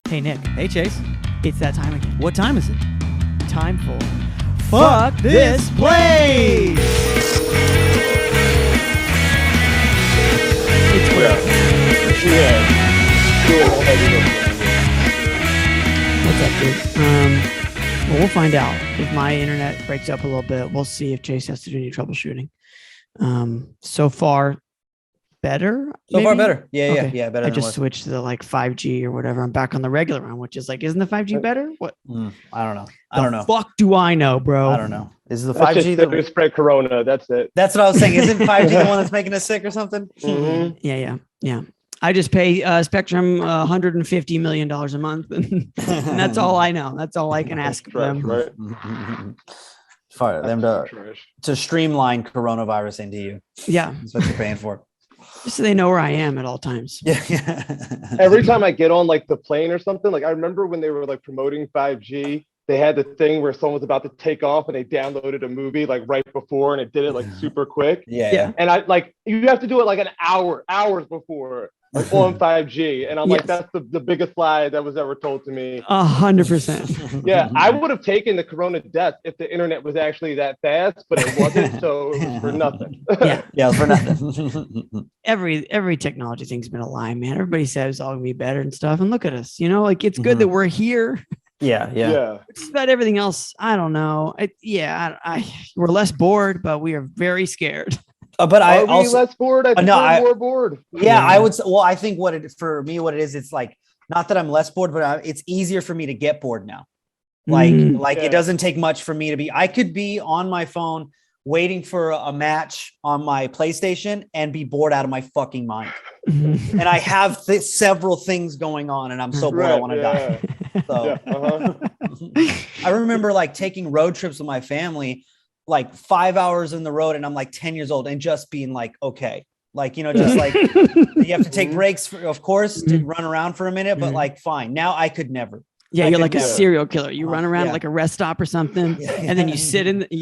Hey, Nick. Hey, Chase. It's that time again. What time is it? Time for Fuck This Place! It's great. What's up, dude? Well, we'll find out. If my internet breaks up a little bit, we'll see if Chase has to do any troubleshooting. So far, better. So far, better. Okay. Yeah. Better. I than just what- switched to the 5G or whatever. I'm back on the regular one, which is isn't the 5G better? What? I don't know. I don't know. Fuck, do I know, bro? I don't know. Is the That's 5G just that to spread corona? That's it. That's what I was saying. Isn't 5G the one that's making us sick or something? Mhm. Yeah. I just pay Spectrum $150 million a month, and that's all I know. That's all I can ask of them. Right. For them Trash. to streamline coronavirus into you. Yeah, That's what you're paying for. just so they know where I am at all times. Yeah. Every time I get on the plane or something, I remember when they were promoting 5G, they had the thing where someone was about to take off and they downloaded a movie right before, and it did it super quick. Yeah. And you have to do it an hours before on 5G. And I'm Yes. that's the biggest lie that was ever told to me. 100%. Yeah, I would have taken the corona death if the internet was actually that fast, but it wasn't, so it was for nothing. Yeah, For nothing. every technology thing's been a lie, man. Everybody says it's all gonna be better and stuff, and look at us. It's good that we're here. Yeah. It's about everything else. I don't know. We're less bored, but we are very scared. But I Are we also less bored? I think no, we're more bored. Yeah, I would say, well, I think for me, what it is, it's not that I'm less bored, but it's easier for me to get bored now. It doesn't take much for me to I could be on my phone waiting for a match on my PlayStation and be bored out of my fucking mind. And I have several things going on and I'm so bored I want to die. So I remember taking road trips with my family, 5 hours in the road, and I'm 10 years old and just being okay. You have to take breaks, of course, to run around for a minute, but fine. Now I could never. Yeah, I you're could like a never. serial killer. You run around Yeah. like a rest stop or something, and then you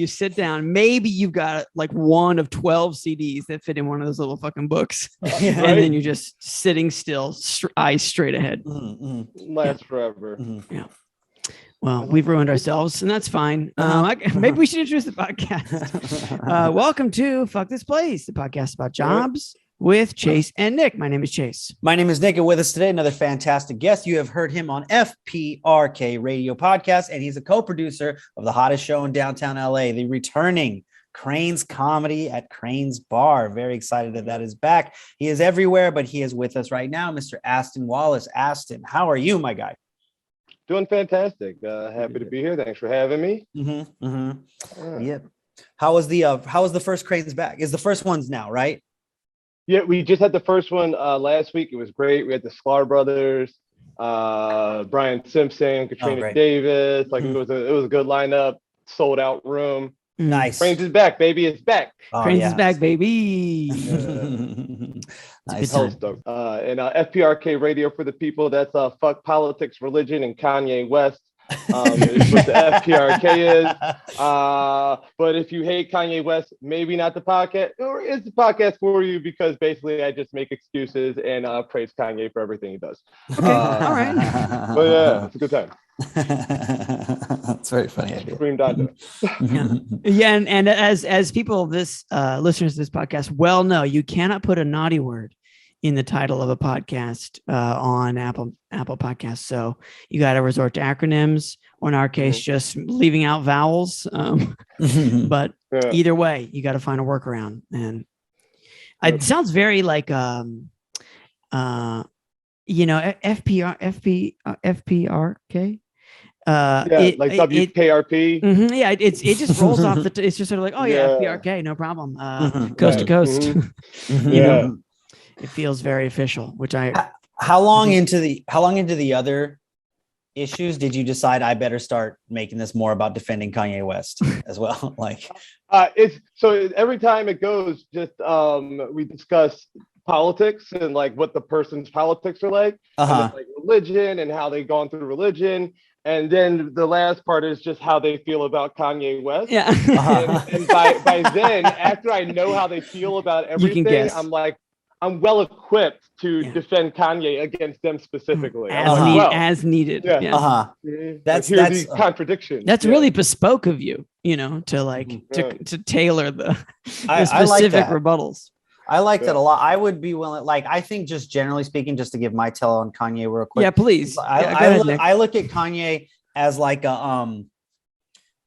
sit down. Maybe you've got one of 12 CDs that fit in one of those little fucking books, and then you're just sitting still, eyes straight ahead. Lasts forever. Yeah. Well, we've ruined ourselves, and that's fine. Maybe we should introduce the podcast. Welcome to Fuck This Place, the podcast about jobs with Chase and Nick. My name is Chase. My name is Nick, and with us today, another fantastic guest. You have heard him on FPRK Radio Podcast, and he's a co-producer of the hottest show in downtown LA, the returning Crane's Comedy at Crane's Bar. Very excited that is back. He is everywhere, but he is with us right now, Mr. Aston Wallace. Aston, how are you, my guy? Doing fantastic. Happy to be here. Thanks for having me. Yeah. How was the first Crane's back? Is the first one's now, right? Yeah, we just had the first one last week. It was great. We had the Sklar brothers, Brian Simpson, Katrina Davis. It was a good lineup. Sold out room. Nice. Crane's is back, baby. It's back. Crane's is back, baby. Nice. Good And FPRK Radio for the people. That's fuck politics, religion, and Kanye West. Is what the FPRK is. But if you hate Kanye West, maybe not the podcast, or is the podcast for you? Because basically, I just make excuses and praise Kanye for everything he does. Okay, all right. But yeah, it's a good time. That's very funny. Screamed onto it. Yeah, and as people, listeners to this podcast well know, you cannot put a naughty word in the title of a podcast on Apple Podcasts. So you got to resort to acronyms, or in our case, just leaving out vowels. But either way, you got to find a workaround. And it sounds very FPRK. WKRP. It just rolls off it's just sort of FPRK, no problem. Coast to coast. It feels very official, which how long into the other issues did you decide I better start making this more about defending Kanye West as well? It's so every time it goes, just we discuss politics and what the person's politics are like, and religion and how they've gone through religion. And then the last part is just how they feel about Kanye West. Yeah. And by then, after I know how they feel about everything, I'm I'm well equipped to Yeah. defend Kanye against them specifically. As needed. Yeah. Yeah. That's the contradiction. That's really bespoke of you, to like to tailor the I like specific that. rebuttals. I like that a lot. I would be willing, like, I think just generally speaking, just to give my tell on Kanye real quick. Yeah, please. I look at Kanye as like a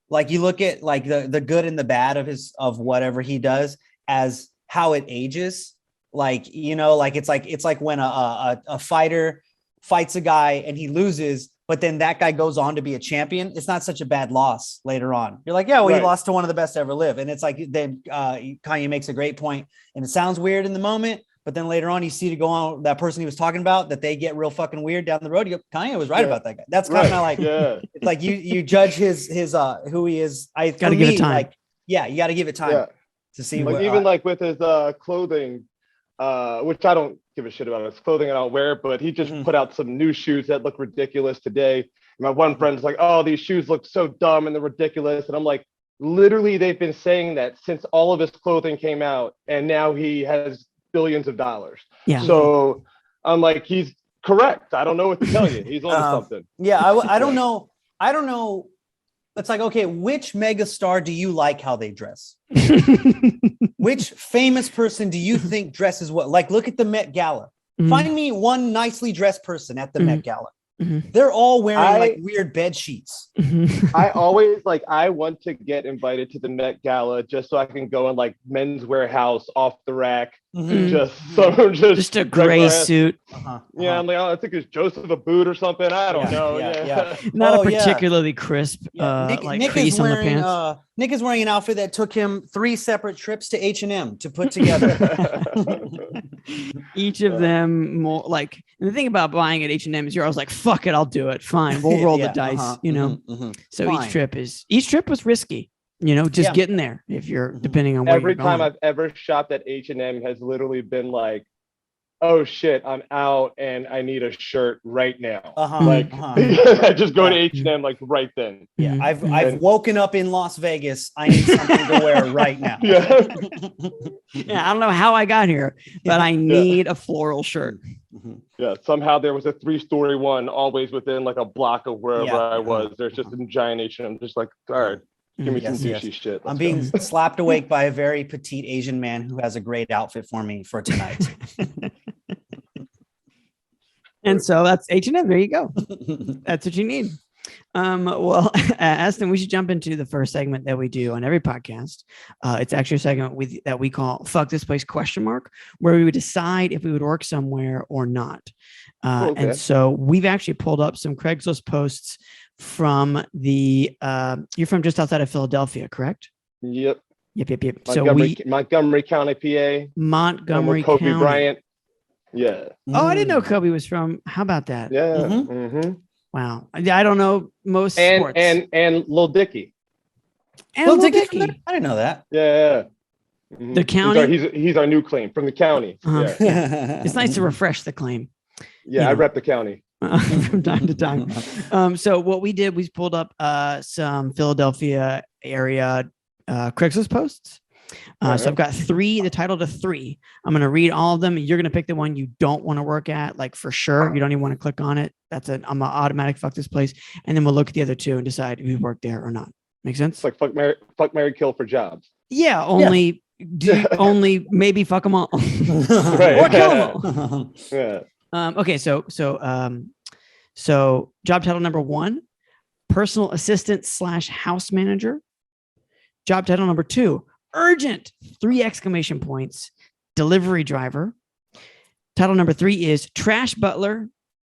like you look at like the good and the bad of whatever he does as how it ages. Like, like it's like when a fighter fights a guy and he loses, but then that guy goes on to be a champion. It's not such a bad loss later on. You're like, yeah, well, he lost to one of the best to ever live. And it's like, then Kanye makes a great point, and it sounds weird in the moment, but then later on you see to go on that person he was talking about, that they get real fucking weird down the road. You go, Kanye was right about that guy. That's kind of like, it's like you judge his who he is. I gotta give it time. Like, yeah, you got to give it time to see like, what, even like with his clothing, which I don't give a shit about his clothing, I don't wear, but he just put out some new shoes that look ridiculous today. My one friend's like, oh, these shoes look so dumb and they're ridiculous. And I'm like, literally, they've been saying that since all of his clothing came out, and now he has billions of dollars. Yeah. So I'm like, he's correct. I don't know what to tell you. He's on something. Yeah, I don't know. I don't know. It's like, okay, which megastar do you like how they dress? Which famous person do you think dresses what? Like, look at the Met Gala. Find me one nicely dressed person at the Met Gala. They're all wearing like weird bed sheets. I always I want to get invited to the Met Gala just so I can go in like Men's Warehouse off the rack, just a gray suit. Yeah, I'm like, oh, I think it's Joseph a boot or something. I don't know. Not a particularly crisp Nick crease is on wearing, the pants. Nick is wearing an outfit that took him 3 separate trips to H&M to put together. Each of them more like, and the thing about buying at H&M is you're always like, fuck it, I'll do it. Fine, we'll roll the dice, So fine. each trip was risky, just getting there. If you're depending on where every you're going. time I've ever shopped at H&M has literally been like, oh shit, I'm out and I need a shirt right now. I just go to H&M like right then. Yeah, I've woken up in Las Vegas. I need something to wear right now. I don't know how I got here, but I need a floral shirt. Yeah, somehow there was a 3-story one always within like a block of wherever I was. There's just a giant H&M. Just like, all right, give me some sushi shit. I'm being slapped awake by a very petite Asian man who has a great outfit for me for tonight. And so that's H&M. There you go. That's what you need. Well, Aston, we should jump into the first segment that we do on every podcast. It's actually a segment that we call "Fuck This Place?" ? Where we would decide if we would work somewhere or not. And so we've actually pulled up some Craigslist posts from the. You're from just outside of Philadelphia, correct? Yep. Montgomery County, PA. Montgomery Kobe County. Bryant. Yeah. Oh, I didn't know Kobe was from. How about that? Yeah. Wow. I don't know most sports. And Lil Dicky. And Lil Dicky. I didn't know that. Yeah. The county. He's our new claim from the county. Yeah. It's nice to refresh the claim. Yeah, I rep the county from time to time. So what we did, we pulled up some Philadelphia area Craigslist posts. So I've got 3, the title to 3. I'm going to read all of them. You're going to pick the one you don't want to work at, like for sure. You don't even want to click on it. I'm an automatic fuck this place. And then we'll look at the other 2 and decide if we work there or not. Make sense? It's like fuck, marry, kill for jobs. Yeah. Only maybe fuck them all. Or kill them all. Okay. So job title number 1, personal assistant / house manager. Job title number 2, urgent, 3 exclamation points, delivery driver. Title number 3 is trash butler.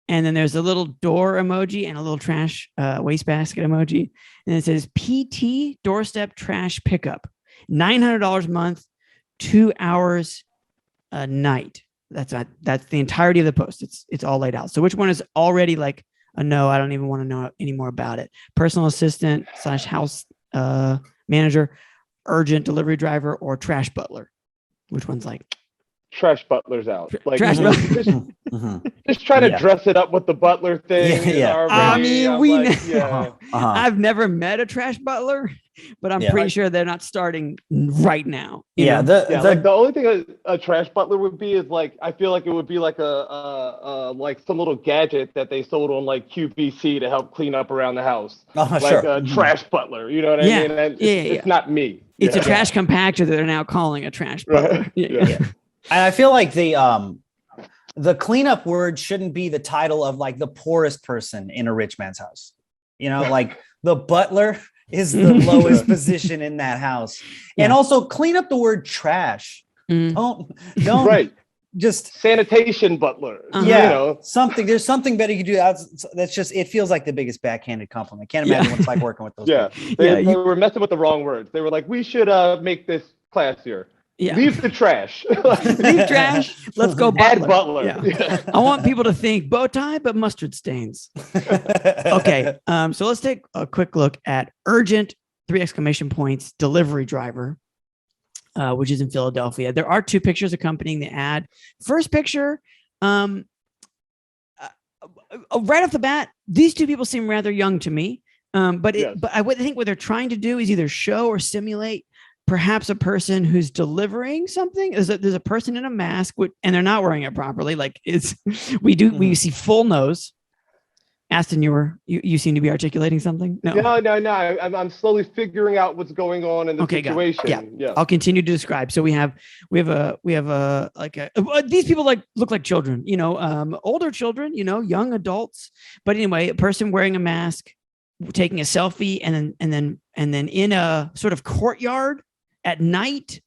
And then there's a little door emoji and a little trash wastebasket emoji. And it says PT doorstep trash pickup, $900 a month, 2 hours a night. That's the entirety of the post. It's all laid out. So which one is already like a no? I don't even want to know any more about it. Personal assistant / house manager, urgent delivery driver, or trash butler? Which one's like trash butler's out? Like trash butler. Just trying to dress it up with the butler thing. I mean, yeah. I've never met a trash butler, but I'm pretty sure they're not starting right now. You know? Like the only thing a trash butler would be is like, I feel like it would be like a like some little gadget that they sold on like QVC to help clean up around the house. Like a trash butler, you know what I mean? And it's not me. It's a trash compactor that they're now calling a trash butler. And I feel like the cleanup word shouldn't be the title of like the poorest person in a rich man's house. You know, like the butler is the lowest position in that house. And also clean up the word trash. Don't just sanitation butler. You know, there's something better you can do. That's just, it feels like the biggest backhanded compliment. Can't imagine what it's like working with those people. They were messing with the wrong words. They were like, we should make this classier. Leave the trash. Leave trash. Let's go butler. Add butler. I want people to think bow tie, but mustard stains. Okay. So let's take a quick look at urgent 3 exclamation points delivery driver, which is in Philadelphia. There are 2 pictures accompanying the ad. First picture, right off the bat, these 2 people seem rather young to me. But I would think what they're trying to do is either show or simulate perhaps a person who's delivering something. There's a person in a mask, and they're not wearing it properly. Like we see full nose. Aston, you seem to be articulating something. No. I'm slowly figuring out what's going on in the situation. Yeah. I'll continue to describe. So we have these people look like children, older children, young adults. But anyway, a person wearing a mask, taking a selfie, and then in a sort of courtyard at night,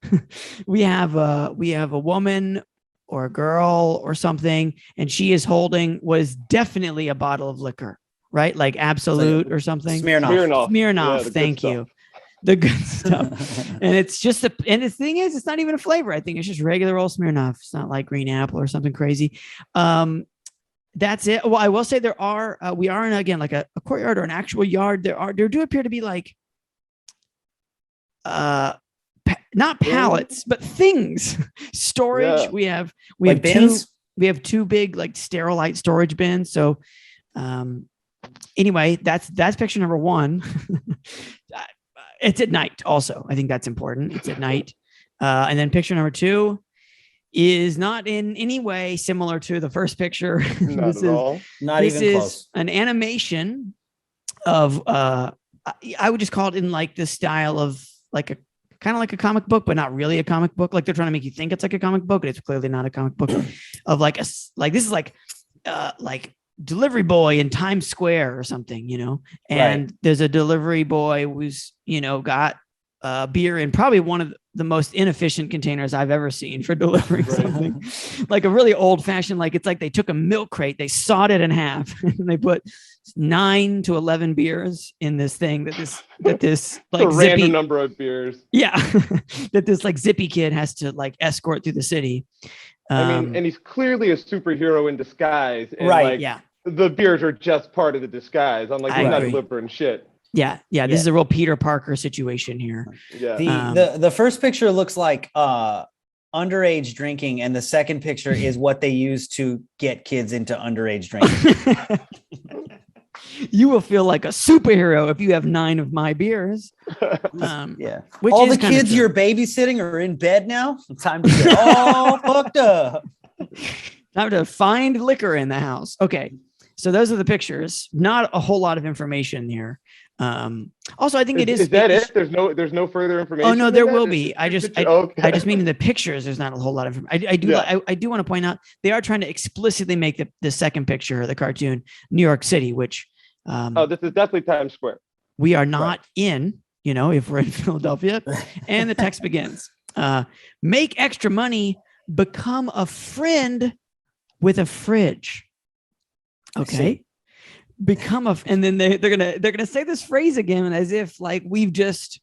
we have a woman or a girl or something, and she is holding what is definitely a bottle of liquor, right? Like Absolute or something. Smirnoff. Yeah, thank you. The good stuff. And it's just and the thing is, it's not even a flavor. I think it's just regular old Smirnoff. It's not like green apple or something crazy. That's it. Well, I will say we are in, again, like a courtyard or an actual yard. There do appear to be like, not pallets, but things, storage. We have bins. We have 2 big like Sterilite storage bins. So, anyway, that's picture number 1. It's at night. Also, I think that's important. It's at night. And then picture number 2 is not in any way similar to the first picture. Not at all. Not even close. An animation of I would just call it in like the style of like a kind of like a comic book, but not really a comic book. Like they're trying to make you think it's like a comic book, but it's clearly not a comic book. Of like this is like delivery boy in Times Square or something, and there's a delivery boy who's got beer in probably one of the most inefficient containers I've ever seen for delivering something. Like a really old fashioned, like it's like they took a milk crate, they sawed it in half, and they put 9 to 11 beers in this thing that this like a random number of beers. Yeah. That this like zippy kid has to like escort through the city. I mean, and he's clearly a superhero in disguise. And Right. The beers are just part of the disguise. I'm like, he's not delivering shit. Yeah. This is a real Peter Parker situation here. Yeah. The first picture looks like underage drinking, and the second picture is what they use to get kids into underage drinking. You will feel like a superhero if you have 9 of my beers. Which all the kids you're babysitting are in bed now. Time to get all fucked up. Time to find liquor in the house. Okay. So those are the pictures. Not a whole lot of information here. Also, I think it is. Is that it? There's no further information. Oh no, there will be. I just mean in the pictures. There's not a whole lot of information. I do want to point out they are trying to explicitly make the second picture, the cartoon, New York City, which. This is definitely Times Square. We are not in. If we're in Philadelphia, and the text begins. Make extra money. Become a friend with a fridge. Okay. And then they're gonna say this phrase again as if like we've just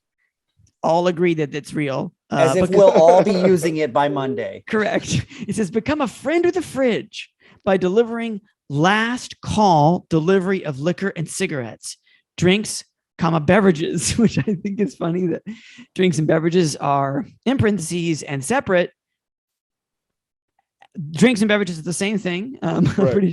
all agreed that it's real. As if we'll all be using it by Monday. Correct. It says become a friend with a fridge by delivering last call delivery of liquor and cigarettes, drinks, beverages, which I think is funny that drinks and beverages are in parentheses and separate. drinks and beverages is the same thing. I'm pretty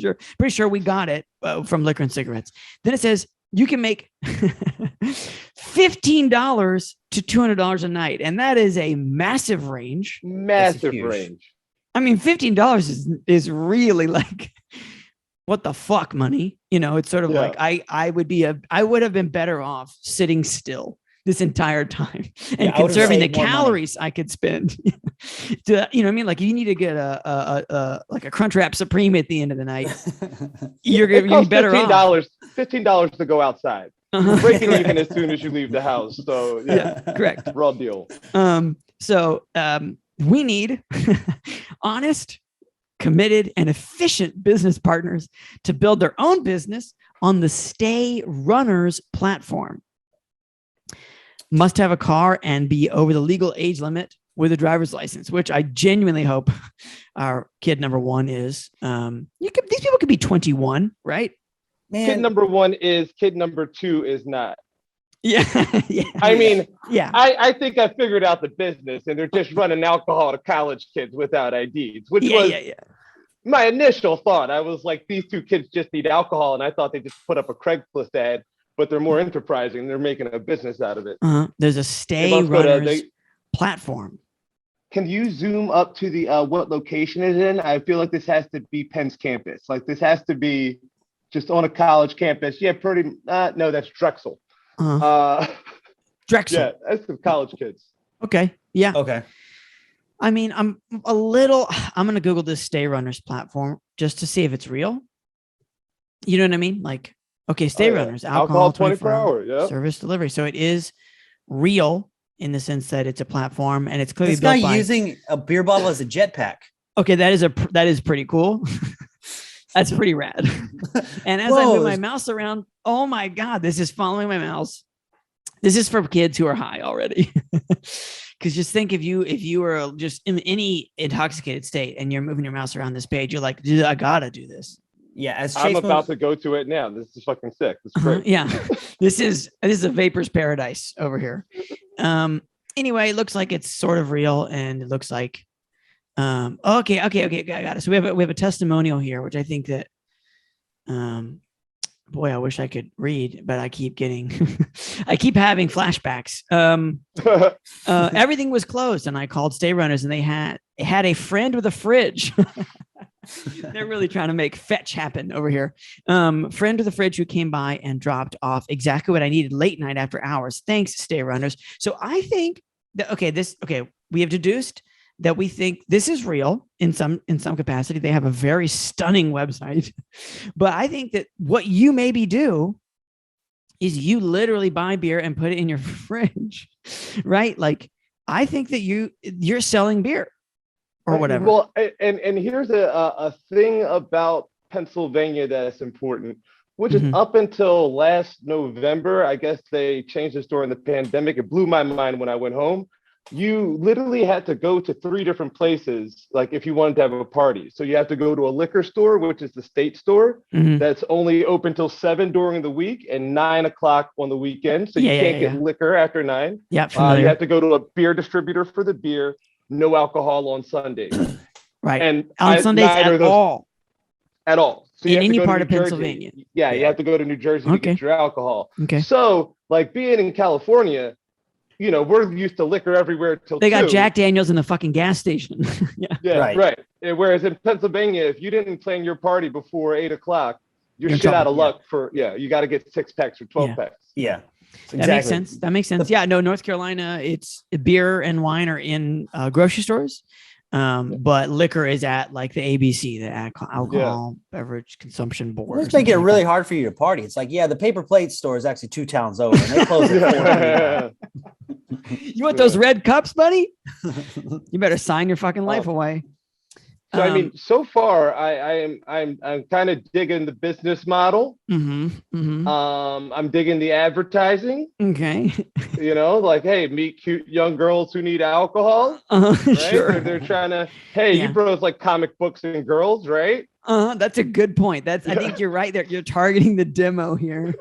sure we got it from liquor and cigarettes. Then it says you can make $15 to $200 a night, and that is a massive range. Massive range. I mean, $15 is really like, what the fuck money? You know, it's sort of like I would have been better off sitting still this entire time and conserving the calories I could spend. You know what I mean? Like, you need to get a Crunchwrap Supreme at the end of the night. You're gonna be better off. $15 to go outside. Breaking even as soon as you leave the house. So yeah, correct. Raw deal. So we need honest, committed, and efficient business partners to build their own business on the Stay Runners platform. Must have a car and be over the legal age limit with a driver's license, which I genuinely hope our kid number one is. These people could be 21, right? Man. Kid number one is, kid number two is not. Yeah. I mean, yeah. I think I figured out the business, and they're just running alcohol to college kids without IDs, which was my initial thought. I was like, these two kids just need alcohol, and I thought they just put up a Craigslist ad, but they're more enterprising. They're making a business out of it. There's a Stay Runners platform. Can you zoom up to the what location is in? I feel like this has to be Penn's campus. Like, this has to be just on a college campus. Yeah, no, that's Drexel. Drexel. Yeah, that's the college kids. Okay. Yeah. Okay. I mean, I'm going to Google this Stay Runners platform just to see if it's real. You know what I mean? Like, okay, Stay Runners, alcohol 24-hour service delivery. So it is real in the sense that it's a platform, and it's clearly built by using a beer bottle as a jetpack. Okay, that is pretty cool. That's pretty rad. And as I move my mouse around, oh my God, this is following my mouse. This is for kids who are high already. Because just think, if you were just in any intoxicated state and you're moving your mouse around this page, you're like, dude, I gotta do this. Yeah, I'm about to go to it now. This is fucking sick. It's great. Yeah, this is a vapor's paradise over here. Anyway, it looks like it's sort of real, and it looks like okay, I got it. So we have a testimonial here, which I think that boy, I wish I could read, but I keep having flashbacks. Everything was closed, and I called Stay Runners, and they had a friend with a fridge. They're really trying to make fetch happen over here. Friend with a fridge who came by and dropped off exactly what I needed late night after hours. Thanks, Stay Runners. So I think that we have deduced that we think this is real in some capacity. They have a very stunning website, but I think that what you maybe do is you literally buy beer and put it in your fridge, right? Like, I think that you're selling beer or whatever. Well, and here's a thing about Pennsylvania that's important, which is up until last November, I guess they changed this during the pandemic. It blew my mind when I went home. You literally had to go to 3 different places, like, if you wanted to have a party. So you have to go to a liquor store, which is the state store, that's only open till 7 during the week and 9 o'clock on the weekend. So you can't get liquor after 9. Yeah, you have to go to a beer distributor for the beer. No alcohol on Sundays. Right. And on Sundays at all. At all. So in any part of Pennsylvania. Yeah, you have to go to New Jersey to get your alcohol. Okay. So, like, being in California, you know, we're used to liquor everywhere till they 2. got Jack Daniels in the fucking gas station. Right. Whereas in Pennsylvania, if you didn't plan your party before 8 o'clock, you're shit out of luck you got to get 6 packs or 12 packs. Yeah. Exactly. That makes sense. Yeah, no, North Carolina, it's beer and wine are in grocery stores. But liquor is at like the ABC, the Alcohol Beverage Consumption Board. Let's make it really hard for you to party. It's like, the paper plate store is actually 2 towns over, and they close at 4. You want those red cups, buddy? You better sign your fucking life away. So I mean, so far, I'm kind of digging the business model. I'm digging the advertising. Okay. You know, like, hey, meet cute young girls who need alcohol. Right? Sure. They're trying to, you bros like comic books and girls, right? That's a good point. I think you're right there. You're targeting the demo here.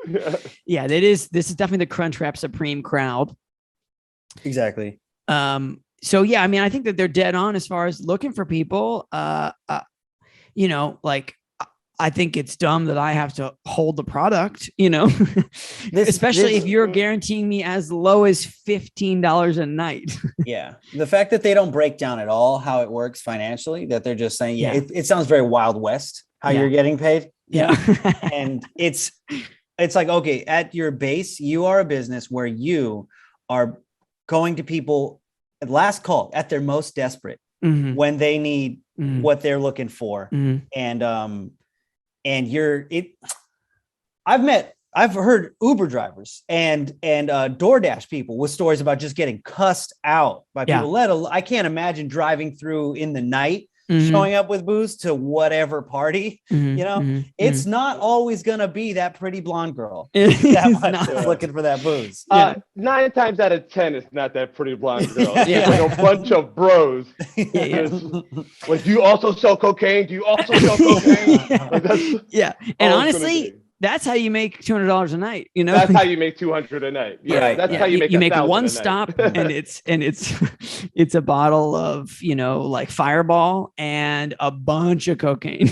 This is definitely the Crunchwrap Supreme crowd. Exactly. So yeah, I mean, I think that they're dead on as far as looking for people. You know, like I think it's dumb that I have to hold the product, you know, especially if you're guaranteeing me as low as $15 a night. Yeah. The fact that they don't break down at all how it works financially, that they're just saying, it sounds very Wild West how you're getting paid. Yeah. And it's like, okay, at your base, you are a business where you are going to people at last call, at their most desperate, when they need what they're looking for. And I've heard Uber drivers and DoorDash people with stories about just getting cussed out by people. I can't imagine driving through in the night, showing up with booze to whatever party. You know, it's not always gonna be that pretty blonde girl that looking for that booze. 9 times out of 10, it's not that pretty blonde girl. It's like a bunch of bros. Like, do you also sell cocaine? Do you also sell cocaine? Like, and honestly, that's how you make $200 a night. You know, that's how you make 200 a night. That's how you make one stop, and it's a bottle of, you know, like Fireball and a bunch of cocaine,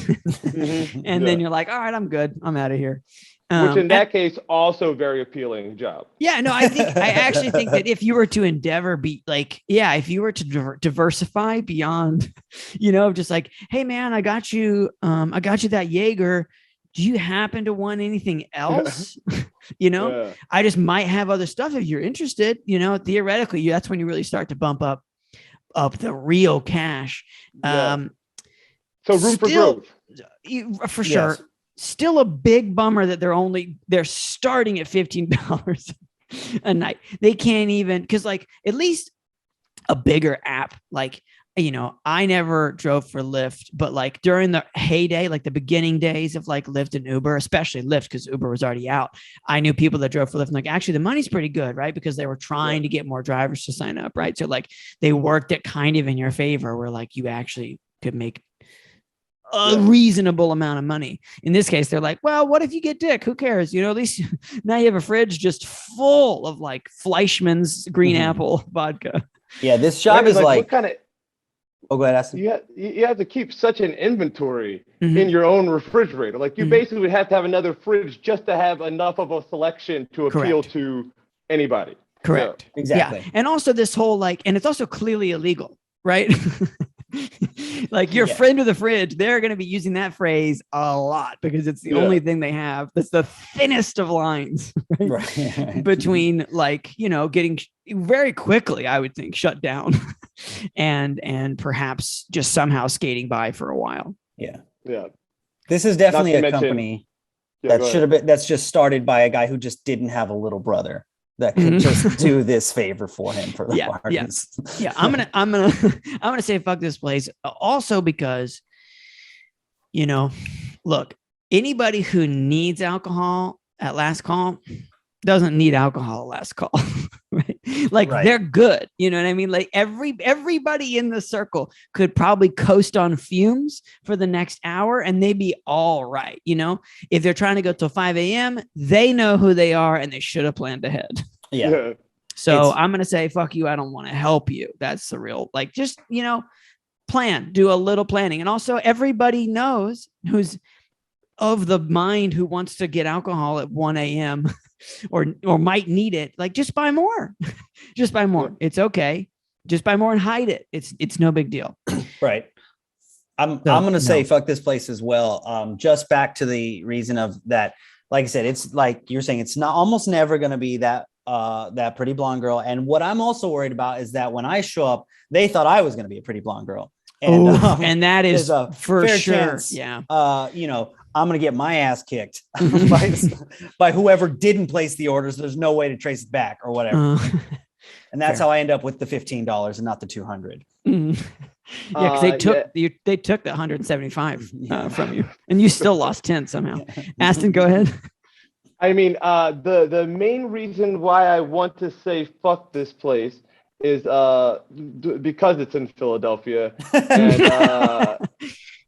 and then you're like, all right, I'm good, I'm out of here. Which in that case, also very appealing job. Yeah, no, I actually think that if you were to if you were to diversify beyond, you know, just like, hey man, I got you that Jaeger. Do you happen to want anything else? You know, I just might have other stuff if you're interested. You know, theoretically, that's when you really start to bump up the real cash. So room for growth, for sure. Still a big bummer that they're starting at $15 a night. They can't even, because like at least a bigger app, like, you know, I never drove for Lyft, but like during the heyday, like the beginning days of like Lyft and Uber, especially Lyft, because Uber was already out. I knew people that drove for Lyft and like, actually the money's pretty good, right? Because they were trying to get more drivers to sign up, right? So like they worked it kind of in your favor, where like you actually could make a reasonable amount of money. In this case, they're like, well, what if you get dick? Who cares? You know, at least now you have a fridge just full of like Fleischmann's green apple vodka. Yeah, this job is like what kind of. Oh, go ahead, Aston. You have to keep such an inventory in your own refrigerator. Like you basically have to have another fridge just to have enough of a selection to appeal to anybody. Correct. So. Exactly. Yeah. And also this whole like, and it's also clearly illegal, right? Like your friend with the fridge, they're going to be using that phrase a lot because it's the only thing they have. That's the thinnest of lines right? Between like, you know, getting very quickly, I would think, shut down and perhaps just somehow skating by for a while. Yeah. This is definitely a company that's just started by a guy who just didn't have a little brother that could just do this favor for him for the parties. Yeah. I'm gonna say fuck this place. Also because, you know, look, anybody who needs alcohol at last call doesn't need alcohol at last call. Right? Like they're good. You know what I mean? Like everybody in the circle could probably coast on fumes for the next hour and they'd be all right. You know, if they're trying to go till 5 a.m., they know who they are and they should have planned ahead. Yeah. So I'm going to say, fuck you. I don't want to help you. That's the real, like, just, you know, do a little planning. And also everybody knows who's of the mind who wants to get alcohol at 1 a.m. or might need it. Like, just buy more. Just buy more. It's okay. Just buy more and hide it. It's no big deal. Right. I'm going to say fuck this place as well. Just back to the reason of that. Like I said, it's like you're saying, it's not almost never going to be that pretty blonde girl. And what I'm also worried about is that when I show up, they thought I was going to be a pretty blonde girl. And, and that is a for fair sure. Chance, yeah. You know, I'm going to get my ass kicked by whoever didn't place the orders. There's no way to trace it back or whatever. And that's how I end up with the $15 and not the $200. Yeah, because they took the 175 from you, and you still lost 10 somehow. Aston, go ahead. I mean, the main reason why I want to say fuck this place is because it's in Philadelphia,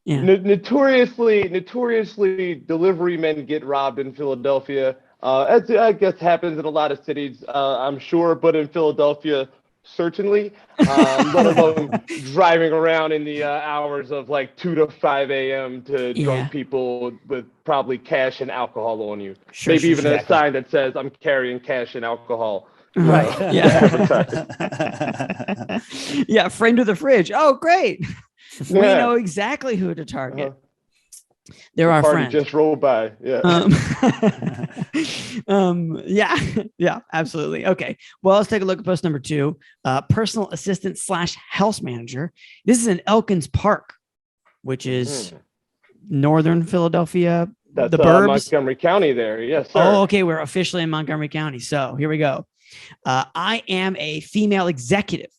and notoriously delivery men get robbed in Philadelphia. As I guess happens in a lot of cities, I'm sure, but in Philadelphia, certainly, let alone driving around in the hours of like 2 to 5 a.m. to drunk people with probably cash and alcohol on you. Sure, Maybe even exactly. a sign that says, I'm carrying cash and alcohol. Right. Yeah. Friend of the fridge. Oh, great. We know exactly who to target. They're our party friend. just rolled by. Yeah. Yeah, absolutely. Okay. Well, let's take a look at post number 2. Personal assistant / house manager. This is in Elkins Park, which is northern Philadelphia. That's the burbs. Montgomery County there. Yes, sir. Oh, okay. We're officially in Montgomery County. So here we go. I am a female executive,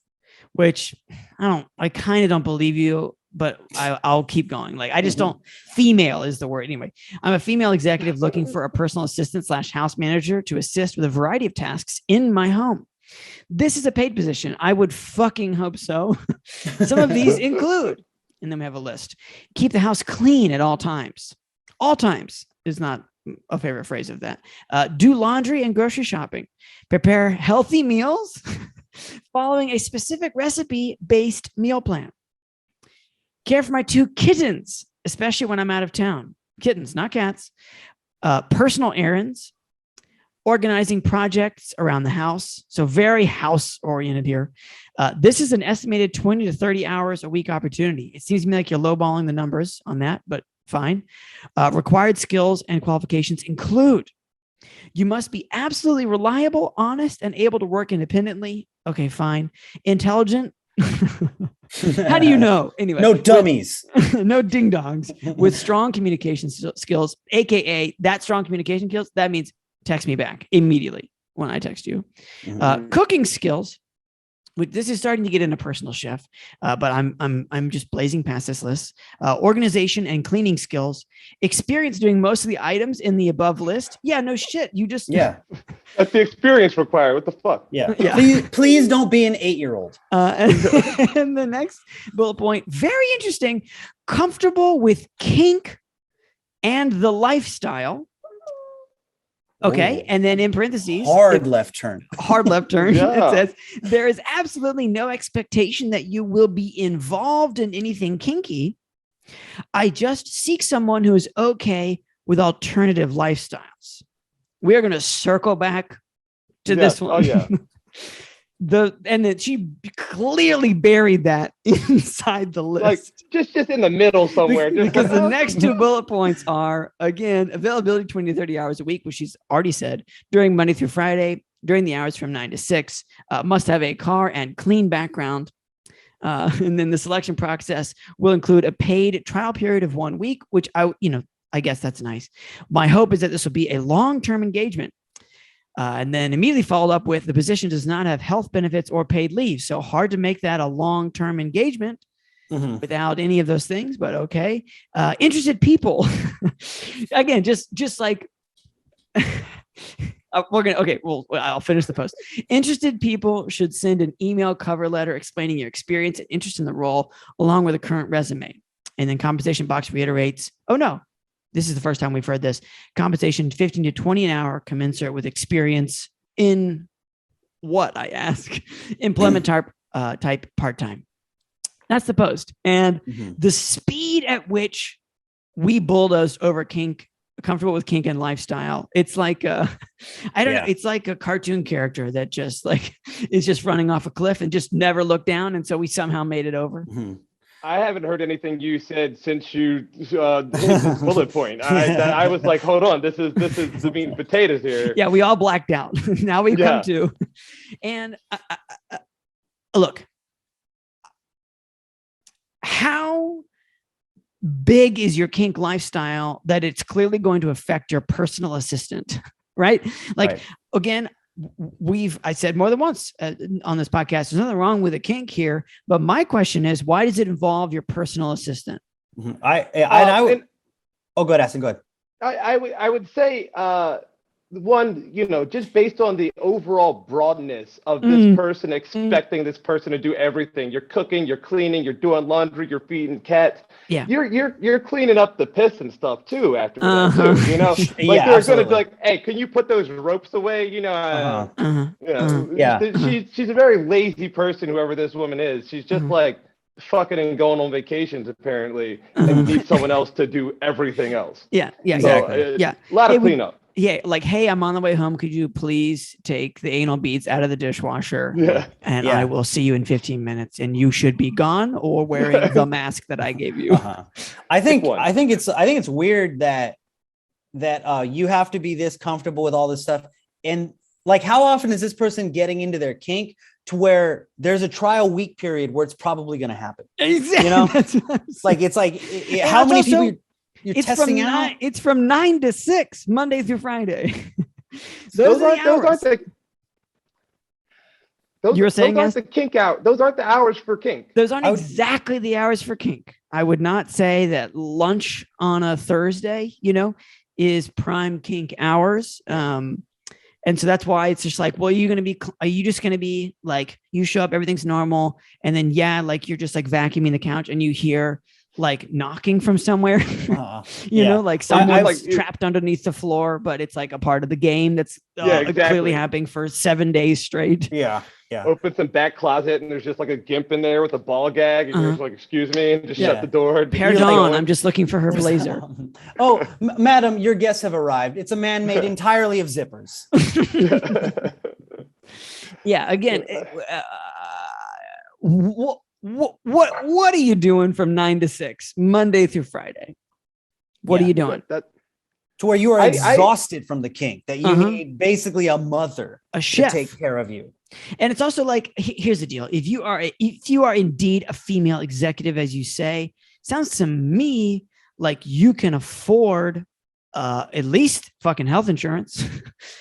which I kind of don't believe you, but I'll keep going. Like, I just don't, female is the word. Anyway, I'm a female executive looking for a personal assistant / house manager to assist with a variety of tasks in my home. This is a paid position. I would fucking hope so. Some of these include, and then we have a list. Keep the house clean at all times. All times is not a favorite phrase of that. Do laundry and grocery shopping. Prepare healthy meals following a specific recipe-based meal plan. Care for my 2 kittens, especially when I'm out of town. Kittens, not cats. Personal errands. Organizing projects around the house. So very house-oriented here. This is an estimated 20 to 30 hours a week opportunity. It seems to me like you're lowballing the numbers on that, but fine. Required skills and qualifications include: you must be absolutely reliable, honest, and able to work independently. Okay, fine. Intelligent. How do you know? Anyway, no dummies, no ding dongs. With strong communication skills, aka that strong communication skills. That means text me back immediately when I text you. Cooking skills. This is starting to get into personal chef, but I'm just blazing past this list. Organization and cleaning skills, experience doing most of the items in the above list. Yeah, no shit. You just That's the experience required. What the fuck? Yeah. Please don't be an 8-year-old. And the next bullet point, very interesting. Comfortable with kink and the lifestyle. Okay. Ooh. And then in parentheses, hard left turn. It says there is absolutely no expectation that you will be involved in anything kinky. I just seek someone who is okay with alternative lifestyles. We are going to circle back to this one. Oh yeah. And then she clearly buried that inside the list. Like just in the middle somewhere. Because the next 2 bullet points are, again, availability 20 to 30 hours a week, which she's already said, during Monday through Friday, during the hours from 9 to 6, must have a car and clean background. And then the selection process will include a paid trial period of 1 week, which I guess that's nice. My hope is that this will be a long-term engagement. And then immediately followed up with the position does not have health benefits or paid leave. So hard to make that a long-term engagement without any of those things, but okay. Interested people. Again, just like I'll finish the post. Interested people should send an email cover letter explaining your experience and interest in the role along with a current resume. And then compensation box reiterates, oh no, this is the first time we've heard this. Compensation 15 to 20 an hour, commensurate with experience in what, I ask? Employment type part-time. That's the post. And the speed at which we bulldozed over kink, comfortable with kink and lifestyle. It's like I don't know. It's like a cartoon character that just like is just running off a cliff and just never looked down. And so we somehow made it over. I haven't heard anything you said since you hit this bullet point. I was like, hold on, this is the meat and potatoes here. Yeah, we all blacked out. Now we come to, and look, how big is your kink lifestyle that it's clearly going to affect your personal assistant, right? Again, I said more than once on this podcast, there's nothing wrong with a kink here, but my question is, why does it involve your personal assistant? Go ahead, Aston, go ahead. I would say one, just based on the overall broadness of this person, expecting this person to do everything. You're cooking, you're cleaning, you're doing laundry, you're feeding cats. Yeah. You're cleaning up the piss and stuff too after that too, Like they're gonna be like, hey, can you put those ropes away? Yeah. She's a very lazy person, whoever this woman is. She's just like fucking and going on vacations apparently, and needs someone else to do everything else. Yeah, exactly. A lot of cleanup. Yeah, like, hey, I'm on the way home. Could you please take the anal beads out of the dishwasher? Yeah. And I will see you in 15 minutes. And you should be gone or wearing the mask that I gave you. I think it's weird that you have to be this comfortable with all this stuff. And like, how often is this person getting into their kink to where there's a trial week period where it's probably going to happen? Exactly. It's like how many people you're testing out? It's from 9 to 6, Monday through Friday. Those aren't the kink out. Those aren't the hours for kink. Those aren't exactly the hours for kink. I would not say that lunch on a Thursday, is prime kink hours. And so that's why it's just like, well, are you just going to be like, you show up, everything's normal. And then, like you're just like vacuuming the couch and you hear like knocking from somewhere, like someone's trapped underneath the floor, but it's like a part of the game that's clearly happening for 7 days straight. Yeah. Open some back closet and there's just like a gimp in there with a ball gag and you're just like, excuse me, and just shut the door. Pardon, I'm just looking for her blazer. Madam, your guests have arrived. It's a man made entirely of zippers. Again, what are you doing from 9 to 6, Monday through Friday? What are you doing? To where you are exhausted from the kink, that you need basically a mother, a chef to take care of you. And it's also like, here's the deal. If you are indeed a female executive, as you say, sounds to me like you can afford at least fucking health insurance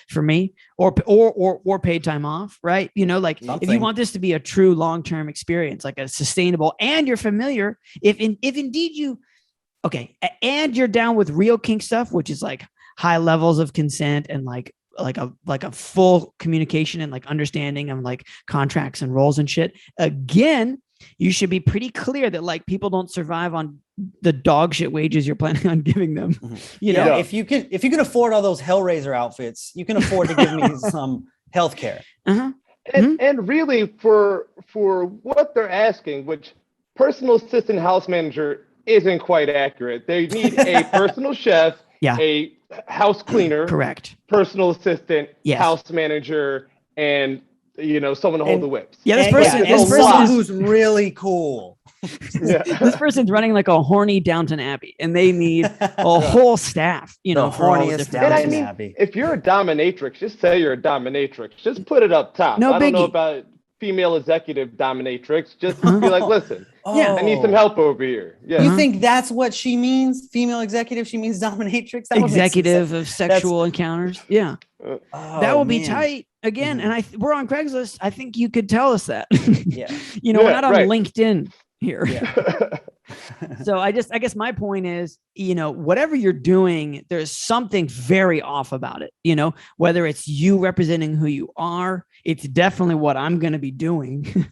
for me, or paid time off, right? If you want this to be a true long-term experience, like a sustainable, and you're familiar, if indeed you, and you're down with real kink stuff, which is like high levels of consent and like a full communication and like understanding of like contracts and roles and shit. Again, you should be pretty clear that like people don't survive on the dog shit wages you're planning on giving them. If you can afford all those Hellraiser outfits, you can afford to give me some health care. And really for what they're asking, which personal assistant house manager isn't quite accurate. They need a personal chef, a house cleaner, correct, personal assistant, house manager, and someone to hold the whips. This person who's really cool. This person's running like a horny Downton Abbey, and they need a whole staff. The horniest Downton Abbey. If you're a dominatrix, just say you're a dominatrix. Just put it up top. No I don't know about female executive dominatrix. Just be like, listen, I need some help over here. Yeah. You think that's what she means? Female executive? She means dominatrix? Executive of sexual encounters. Yeah. That will be tight. Again, and we're on Craigslist. I think you could tell us that. We're not on LinkedIn here. So I guess my point is, whatever you're doing, there's something very off about it. Whether it's you representing who you are, it's definitely what I'm going to be doing.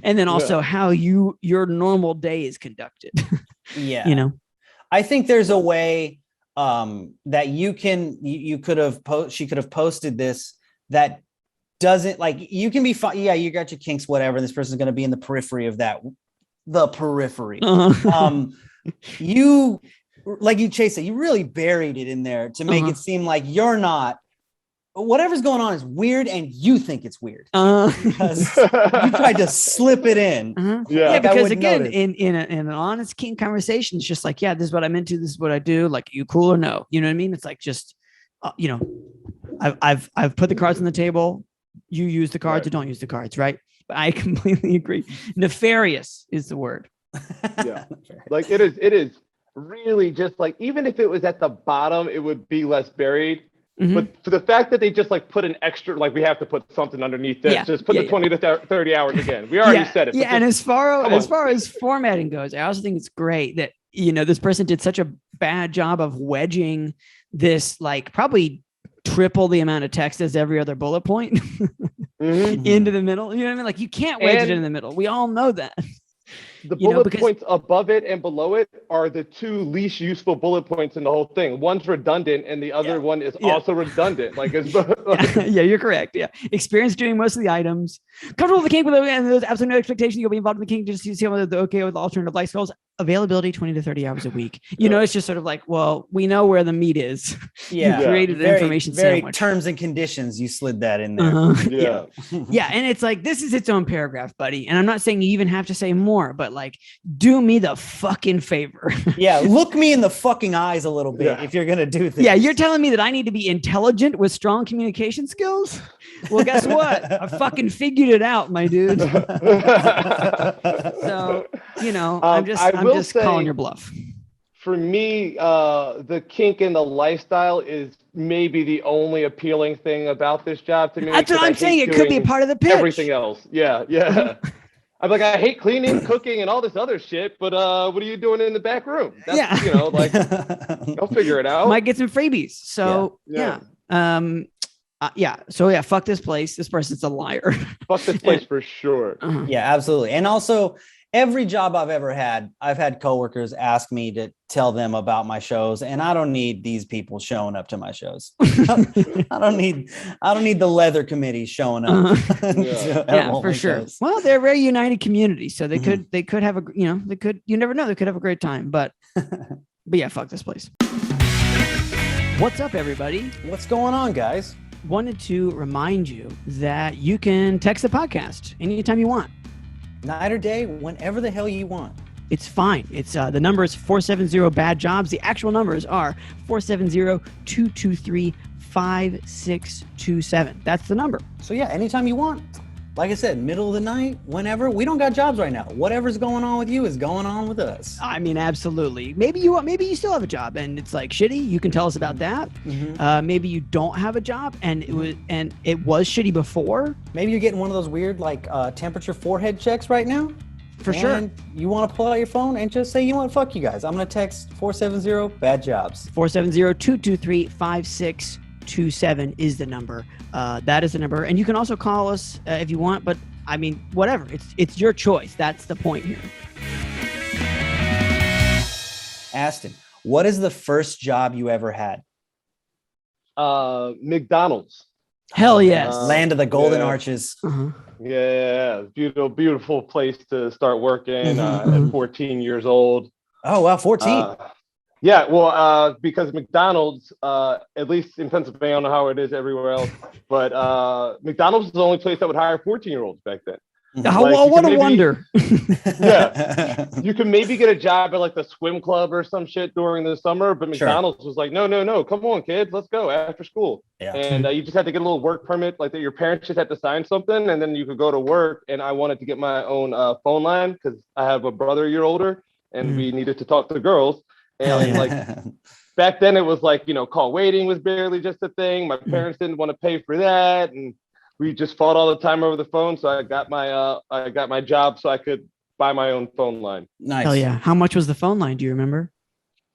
And then also how your normal day is conducted. I think there's a way that she could have posted this that doesn't, like, you can be fine. Yeah, you got your kinks, whatever. This person's going to be in the periphery of that. The periphery. You, like you Chase it, you really buried it in there to make it seem like you're not. Whatever's going on is weird, and you think it's weird because you tried to slip it in. Because again, in an honest kink conversation, it's just like, this is what I'm into. This is what I do. Like, you cool or no? You know what I mean? It's like just, I've put the cards on the table. You use the cards or don't use the cards, right? But I completely agree. Nefarious is the word. Like it is really just like, even if it was at the bottom, it would be less buried. But for the fact that they just like put an extra, like, we have to put something underneath this, just put the 20 to 30 hours again. We already said it. And as far as formatting goes, I also think it's great that, this person did such a bad job of wedging this, like, probably triple the amount of text as every other bullet point into the middle. You know what I mean? Like you can't wedge it in the middle. We all know that. The bullet points above it and below it are the two least useful bullet points in the whole thing. One's redundant and the other one is also redundant. Like it's yeah, you're correct. Yeah. Experience doing most of the items. Comfortable with the kink and there's absolutely no expectation you'll be involved in the kink just to see whether they're okay with alternative lifestyles. Availability 20 to 30 hours a week. You know, it's just sort of like, well, we know where the meat is. Yeah. You created an information sandwich. Terms and conditions. You slid that in there. Yeah. Yeah. And it's like, this is its own paragraph, buddy. And I'm not saying you even have to say more, but like, do me the fucking favor. Yeah. Look me in the fucking eyes a little bit if you're going to do this. Yeah. You're telling me that I need to be intelligent with strong communication skills? Well, guess what? I fucking figured it out, my dude. So, you know, I'm just calling your bluff. For me, the kink and the lifestyle is maybe the only appealing thing about this job to me. That's what I'm saying. It could be a part of the pitch. Everything else. Yeah. I'm like, I hate cleaning, cooking, and all this other shit, but what are you doing in the back room? That's, you know, like, I'll figure it out. Might get some freebies. So, So fuck this place. This person's a liar. Fuck this place for sure. Yeah, absolutely. And also, every job I've ever had, I've had coworkers ask me to tell them about my shows, and I don't need these people showing up to my shows. I don't need the leather committee showing up. For sure. Shows. Well, they're a very united community, so they could have you never know, they could have a great time. But yeah, fuck this place. What's up, everybody? What's going on, guys? Wanted to remind you that you can text the podcast anytime you want. Night or day, whenever the hell you want. It's fine. It's the number is 470-BAD-JOBS. The actual numbers are 470-223-5627. That's the number. So yeah, anytime you want. Like I said, middle of the night, whenever. We don't got jobs right now. Whatever's going on with you is going on with us. I mean, absolutely. Maybe you still have a job and it's like shitty. You can tell us about that. Maybe you don't have a job and it was shitty before. Maybe you're getting one of those weird like temperature forehead checks right now. For sure. You want to pull out your phone and just say, you know what, fuck you guys. I'm going to text 470-BAD-JOBS. 470-223-5627 is the number. That is the number. And you can also call us if you want, but I mean, whatever. It's your choice. That's the point here. Aston, what is the first job you ever had? McDonald's. Hell yes. Land of the Golden Arches. Yeah. Beautiful place to start working at 14 years old. Oh, wow. 14. Yeah, well, because McDonald's, at least in Pennsylvania, I don't know how it is everywhere else, but McDonald's was the only place that would hire 14-year-olds back then. What a wonder. Yeah. You could maybe get a job at like the swim club or some shit during the summer, but McDonald's was like, no, come on, kids, let's go after school. Yeah. And you just had to get a little work permit, like that your parents just had to sign something, and then you could go to work. And I wanted to get my own phone line because I have a brother a year older, and we needed to talk to girls. And like back then it was like, call waiting was barely just a thing. My parents didn't want to pay for that. And we just fought all the time over the phone. So I got my job so I could buy my own phone line. Nice. Hell yeah. How much was the phone line? Do you remember?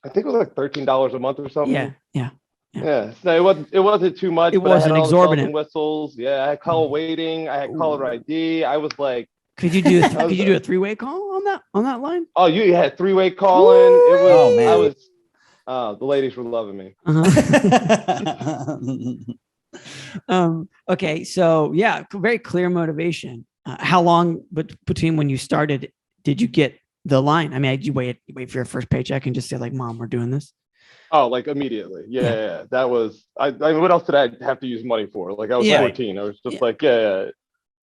I think it was like $13 a month or something. Yeah. So it wasn't too much. It wasn't exorbitant. Whistles. Yeah. I had call waiting. I had caller ID. I was like, Could you do a three-way call on that line? Oh, you had three-way calling. It was the ladies were loving me. Okay, so yeah, very clear motivation. How long between when you started did you get the line? I mean, did you wait for your first paycheck and just say like, "Mom, we're doing this"? Oh, like immediately. Yeah. That was I mean, what else did I have to use money for? Like I was 14. I was just like,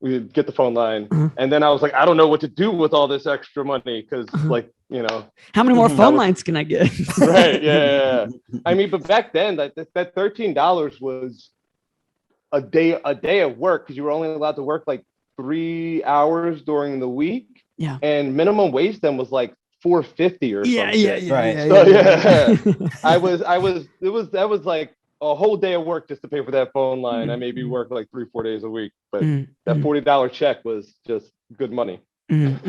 we get the phone line. And then I was like, I don't know what to do with all this extra money because how many more phone lines can I get? Right. Yeah. I mean, but back then that $13 was a day of work because you were only allowed to work like 3 hours during the week. Yeah. And minimum wage then was like $4.50 or something. Yeah. That was like a whole day of work just to pay for that phone line. I maybe worked like 3-4 days a week, but that $40 check was just good money. Did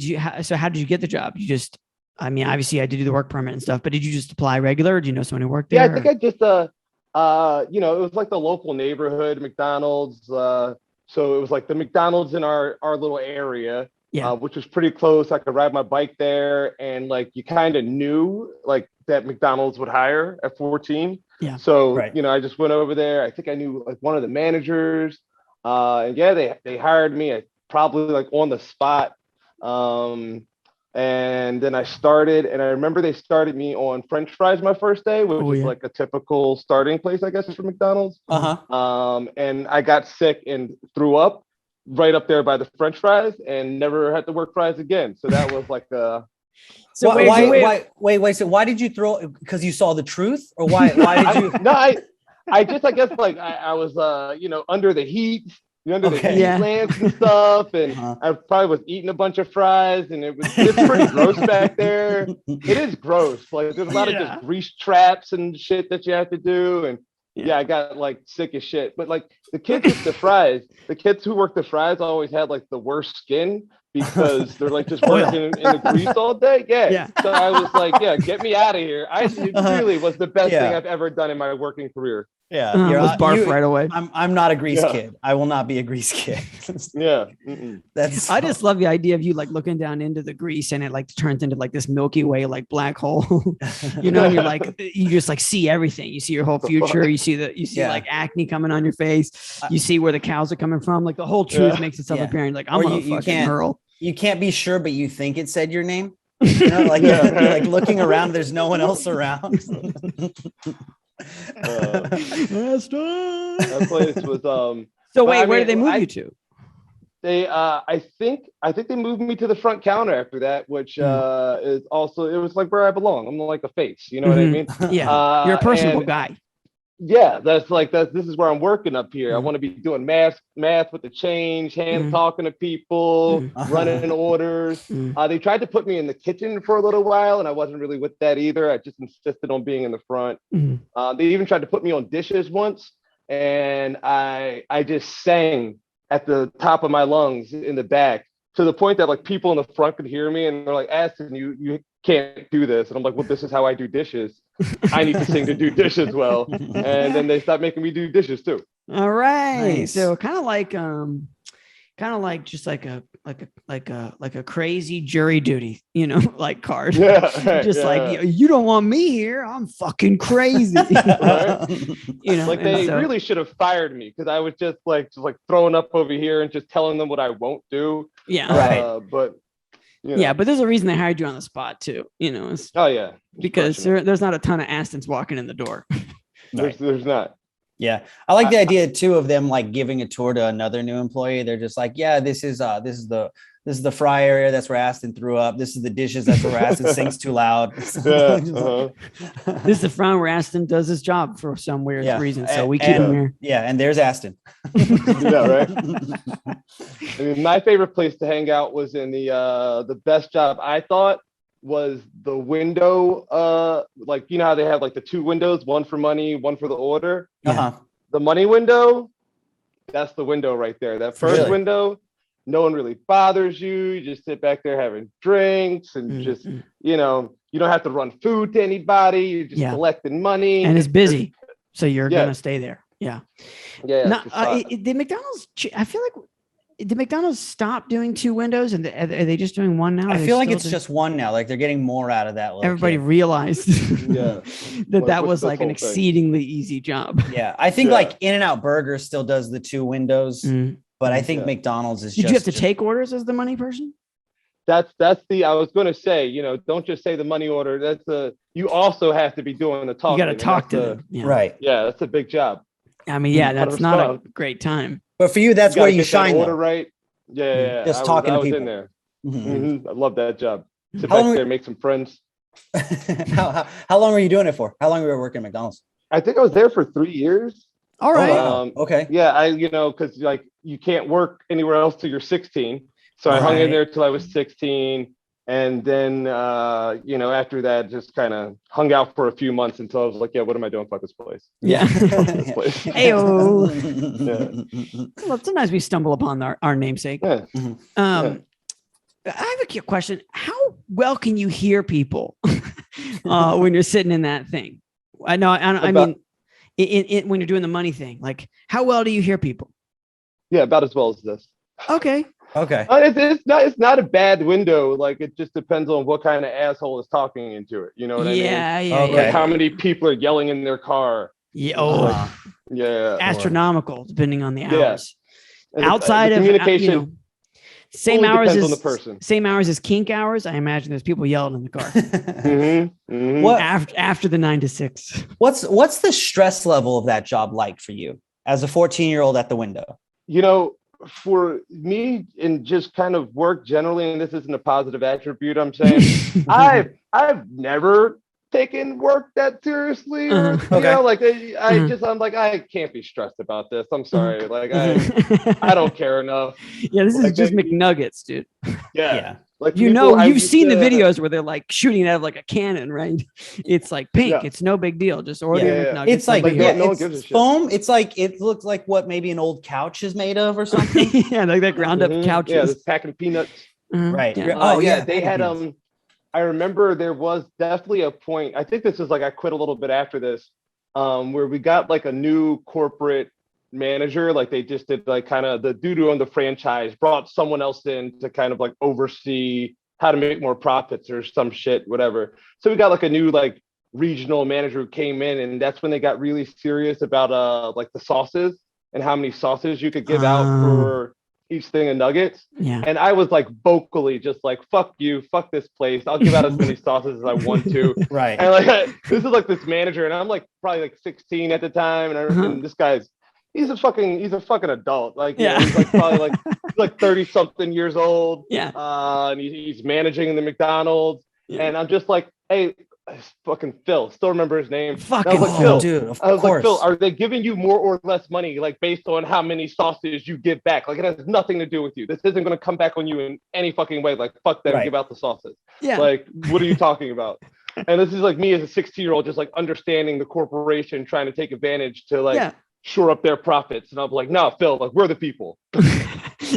you? So how did you get the job? You just I mean, obviously, I had to do the work permit and stuff, but did you just apply regular? Or do you know someone who worked there? Yeah, I think I just you know, it was like the local neighborhood McDonald's. So it was like the McDonald's in our little area, which was pretty close. I could ride my bike there, and like you kind of knew like that McDonald's would hire at 14. Yeah. So you know, I just went over there. I think I knew like one of the managers, and yeah, they hired me. Probably like on the spot. And then I started, and I remember they started me on French fries my first day, which is like a typical starting place, I guess, for McDonald's. And I got sick and threw up right up there by the French fries, and never had to work fries again. So that was like a. So wait. So why did you throw? Because you saw the truth, or why did you? I guess like I was you know, under the heat. Under the heat lamps and stuff, and I probably was eating a bunch of fries, and it's pretty gross back there. It is gross. Like there's a lot of just grease traps and shit that you have to do, and I got like sick as shit. But like the kids with the fries, the kids who work the fries always had like the worst skin because they're like just working in the grease all day. So I was like, get me out of here. It really was the best thing I've ever done in my working career. Just barf right away. I'm not a grease kid. I will not be a grease kid. I just love the idea of you like looking down into the grease and it like turns into like this Milky Way like black hole. You know, you're like you just like see everything. You see your whole future. You see like acne coming on your face. You see where the cows are coming from. Like the whole truth makes itself apparent. Like I'm gonna fucking hurl. You can't be sure, but you think it said your name. You know, like you're like looking around. There's no one else around. That place was so wait, where did they move you to? They I think they moved me to the front counter after that, which is also, it was like where I belong. I'm like a face, you know what I mean? You're a personable guy. This is where I'm working up here. I want to be doing math with the change, talking to people, running orders. They tried to put me in the kitchen for a little while, and I wasn't really with that either. I just insisted on being in the front. They even tried to put me on dishes once, and I just sang at the top of my lungs in the back, to the point that like people in the front could hear me, and they're like, Aston, you can't do this. And I'm like, well, this is how I do dishes. I need to sing to do dishes well. And then they stopped making me do dishes too. All right. Nice. So kind of like just like a crazy jury duty, you know, like card. Like you don't want me here. I'm fucking crazy. You know, like they really should have fired me because I was just like throwing up over here and just telling them what I won't do. But you know. But there's a reason they hired you on the spot too. You know. Because there's not a ton of Astons walking in the door. There's not. Yeah. I like the idea too of them like giving a tour to another new employee. They're just like, this is the fry area. That's where Aston threw up. This is the dishes. That's where Aston sings too loud. This is the front where Aston does his job for some weird reason. So we keep him here. Yeah. And there's Aston. Right. I mean, my favorite place to hang out was in the best job I thought was the window, like you know how they have like the two windows, one for money, one for the order. The money window, that's the window right there. That first window, no one really bothers you. You just sit back there having drinks and just, you know, you don't have to run food to anybody. You're just collecting money, and it's busy, so you're gonna stay there. The McDonald's, I feel like. Did McDonald's stop doing two windows, and are they just doing one now? I feel like it's just one now. Like they're getting more out of that. Everybody realized that was like an exceedingly easy job. Yeah, I think like In-N-Out Burger still does the two windows, but I think McDonald's is. Did you have to take orders as the money person? That's I was going to say, you know, don't just say the money order. You also have to be doing the talking. You got to talk to them. Right. Yeah, that's a big job. I mean, that's not a great time. But for you, that's where you shine. Order right. Yeah. Just talking to people. In there. I love that job. Sit back there, make some friends. How long were you doing it for? How long were you working at McDonald's? I think I was there for 3 years. All right. Okay. Yeah, because like you can't work anywhere else till you're 16. So I hung in there till I was 16. And then, after that, just kind of hung out for a few months until I was like, what am I doing? Fuck this place. Hey-o. Well, sometimes we stumble upon our namesake. I have a question. How well can you hear people when you're sitting in that thing? I mean, when you're doing the money thing, like how well do you hear people? Yeah, about as well as this. Okay. It's not a bad window. Like it just depends on what kind of asshole is talking into it. You know what I mean? Yeah. Like how many people are yelling in their car? Yeah. Astronomical, depending on the hours. And outside the of communication, same hours depends as on the person. Same hours as kink hours. I imagine there's people yelling in the car. What after the 9 to 6? What's the stress level of that job like for you as a 14-year-old at the window? You know, for me, and just kind of work generally, and this isn't a positive attribute I'm saying, I've never taken work that seriously, or you know, like I'm like, I can't be stressed about this. I'm sorry, like I don't care enough. Yeah, this is just McNuggets, dude. Yeah. Like you've seen the videos where they're like shooting it out of like a cannon, right? It's like pink. Yeah. It's no big deal. Just order McNuggets. It's like no one gives a shit. Foam. It's like it looks like what maybe an old couch is made of or something. Yeah, like that ground up couches. Yeah, just packing peanuts. Right. Yeah. They had I remember there was definitely a point. I think this is like I quit a little bit after this, where we got like a new corporate manager. Like they just did like kind of the dude who owned the franchise brought someone else in to kind of like oversee how to make more profits or some shit, whatever. So we got like a new like regional manager who came in, and that's when they got really serious about like the sauces and how many sauces you could give out for each thing of nuggets. Yeah. And I was like vocally just like, fuck you, fuck this place. I'll give out as many sauces as I want to. Right. And like this is like this manager, and I'm like probably like 16 at the time, and this guy's he's a fucking adult. Like, you know, he's like probably like 30 something years old. Yeah. And he's managing the McDonald's. Yeah. And I'm just like, hey, fucking Phil, still remember his name. Fucking like, Phil, dude, of I was course. like, Phil, are they giving you more or less money, like based on how many sauces you give back? Like it has nothing to do with you. This isn't going to come back on you in any fucking way. Like fuck them, give out the sauces. Yeah. Like, what are you talking about? And this is like me as a 16-year-old, just like understanding the corporation trying to take advantage to like shore up their profits. And I'm like, no, Phil, like we're the people.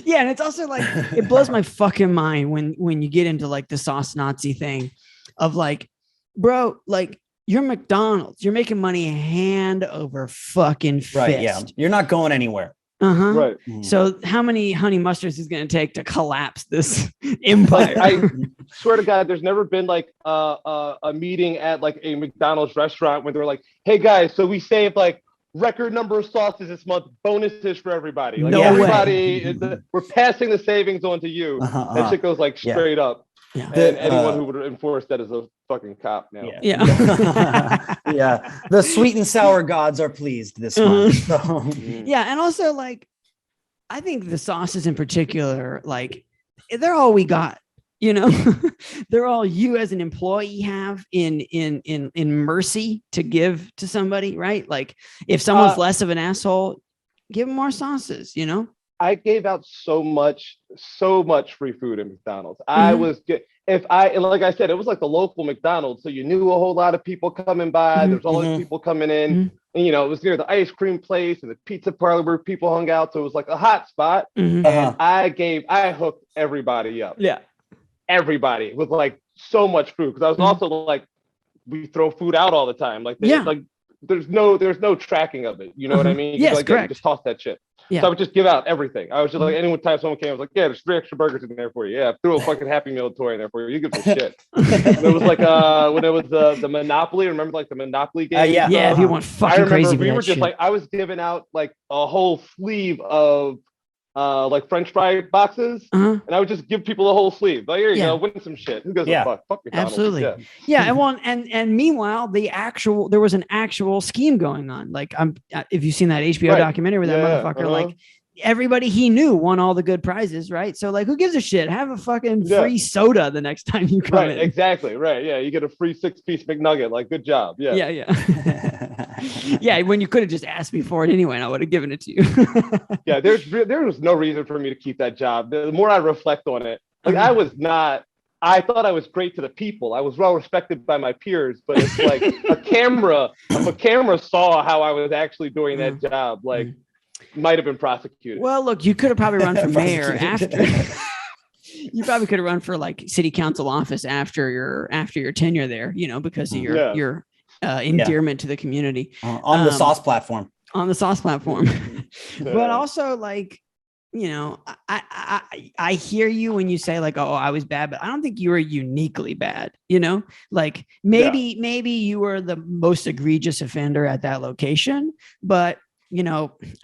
Yeah, and it's also like it blows my fucking mind when you get into like the sauce Nazi thing of like, bro, like you're McDonald's, you're making money hand over fucking fist. Right, yeah, you're not going anywhere. Right. So how many honey mustards is going to take to collapse this empire? I swear to God, there's never been like a meeting at like a McDonald's restaurant where they're like, hey guys, so we saved like record number of sauces this month, bonuses for everybody. Like everybody, we're passing the savings on to you. That shit goes like straight up. Yeah. And anyone who would enforce that is a fucking cop now. Yeah. Yeah. The sweet and sour gods are pleased this month. So. Yeah. And also like, I think the sauces in particular, like they're all we got, you know, they're all you as an employee have in mercy to give to somebody, right? Like if someone's less of an asshole, give them more sauces, you know? I gave out so much free food at McDonald's. I was and like I said, it was like the local McDonald's, so you knew a whole lot of people coming by. There's always people coming in, and you know it was near the ice cream place and the pizza parlor where people hung out, so it was like a hot spot. And I hooked everybody up. Yeah, everybody with like so much food because I was also like, we throw food out all the time. Like like there's no tracking of it. You know what I mean? Yes, like, correct. Just toss that shit. Yeah. So I would just give out everything. I was just like, anytime someone came, I was like, yeah, there's 3 extra burgers in there for you. Yeah, threw a fucking Happy Meal toy in there for you. You give a shit. And it was like when it was the Monopoly. Remember like the Monopoly game? Yeah, if you want fucking crazy. We were just like, I was giving out like a whole sleeve of like French fry boxes, and I would just give people a whole sleeve. Like, here you go, win some shit. Who goes to fuck? Fuck McDonald's. Absolutely. And meanwhile, there was an actual scheme going on. Like, if you've seen that HBO documentary where that motherfucker, like everybody he knew won all the good prizes, right? So like, who gives a shit? Have a fucking free soda the next time you come in. Exactly. Right. Yeah, you get a free 6-piece McNugget. Like, good job. Yeah. Yeah, when you could have just asked me for it anyway, and I would have given it to you. Yeah, there was no reason for me to keep that job. The more I reflect on it, like I thought I was great to the people. I was well respected by my peers, but it's like if a camera saw how I was actually doing that job, like might have been prosecuted. Well, look, you could have probably run for mayor after. You probably could have run for like city council office after your tenure there, because of your endearment to the community on the sauce platform. On the sauce platform, but also like, I hear you when you say like, oh, I was bad, but I don't think you were uniquely bad. Like maybe you were the most egregious offender at that location, but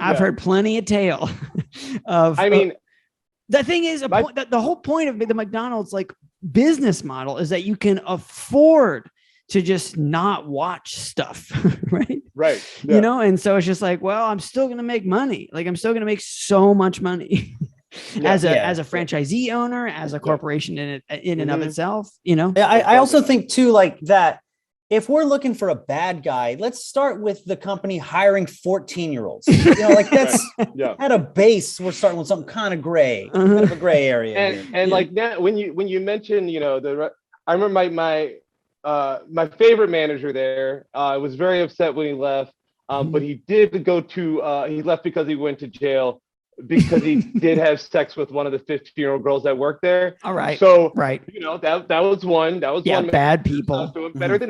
I've heard plenty of tale of. I mean, the thing is, the whole point of the McDonald's like business model is that you can afford to just not watch stuff, right? Right. Yeah. And so it's just like, well, I'm still going to make money. Like I'm still going to make so much money as a franchisee owner, as a corporation in and of itself, I also think too, like that, if we're looking for a bad guy, let's start with the company hiring 14-year-olds. Like that's at a base. We're starting with something kind of gray, bit of a gray area. And like that, when you mentioned, I remember my favorite manager there was very upset when he left, but he did go to he left because he went to jail because he did have sex with one of the 15-year-old girls that worked there. All right. So right, that was one. That was one bad people doing better than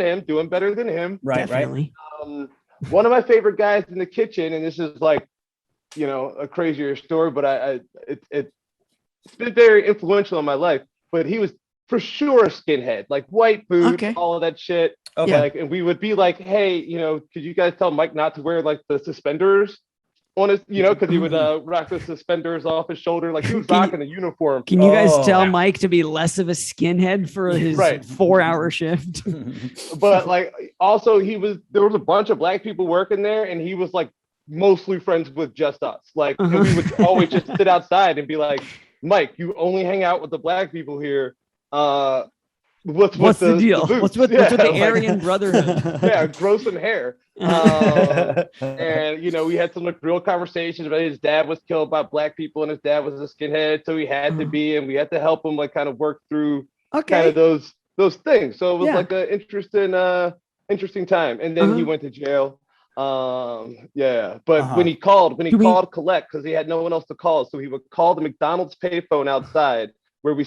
him. Right. Definitely. Right. One of my favorite guys in the kitchen, and this is like, a crazier story, but it's been very influential in my life. But he was for sure a skinhead, like white boots, all of that shit. Okay. Like, and we would be like, hey, could you guys tell Mike not to wear like the suspenders on his, because he would rock the suspenders off his shoulder, like he was rocking the uniform. Can you guys tell Mike to be less of a skinhead for his 4-hour shift? But like, also there was a bunch of black people working there, and he was like mostly friends with just us. Like, and we would always just sit outside and be like, Mike, you only hang out with the black people here. What's the deal? What's with the Aryan Brotherhood? Yeah, grow some hair. And we had some like real conversations about his dad was killed by black people and his dad was a skinhead, so he had to be, and we had to help him like kind of work through kind of those things. So it was like an interesting time. And then he went to jail. But when he called collect, because he had no one else to call, so he would call the McDonald's payphone outside where we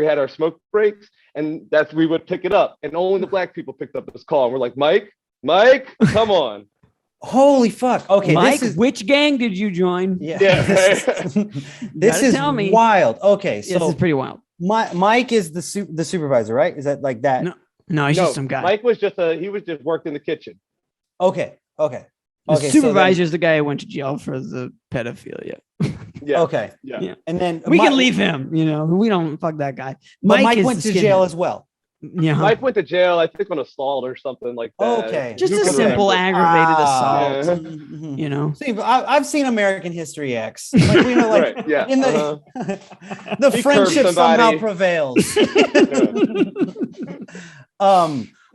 had our smoke breaks, and we would pick it up, and only the black people picked up this call, and we're like, Mike, come on. Holy fuck. Okay, Mike, which gang did you join? This is wild. Okay, so this is pretty wild. Mike is the supervisor, right? Is that like that? No, he's just some guy. Mike was just worked in the kitchen. Okay. The supervisor is the guy who went to jail for the pedophilia. Yeah. Okay. Yeah. And then we can leave him. We don't fuck that guy. Mike went to jail as well. Yeah. Mike went to jail, I think, on assault or something like that. Okay. Just a simple aggravated assault. Yeah. See, I've seen American History X. Like, in the friendship somehow prevails.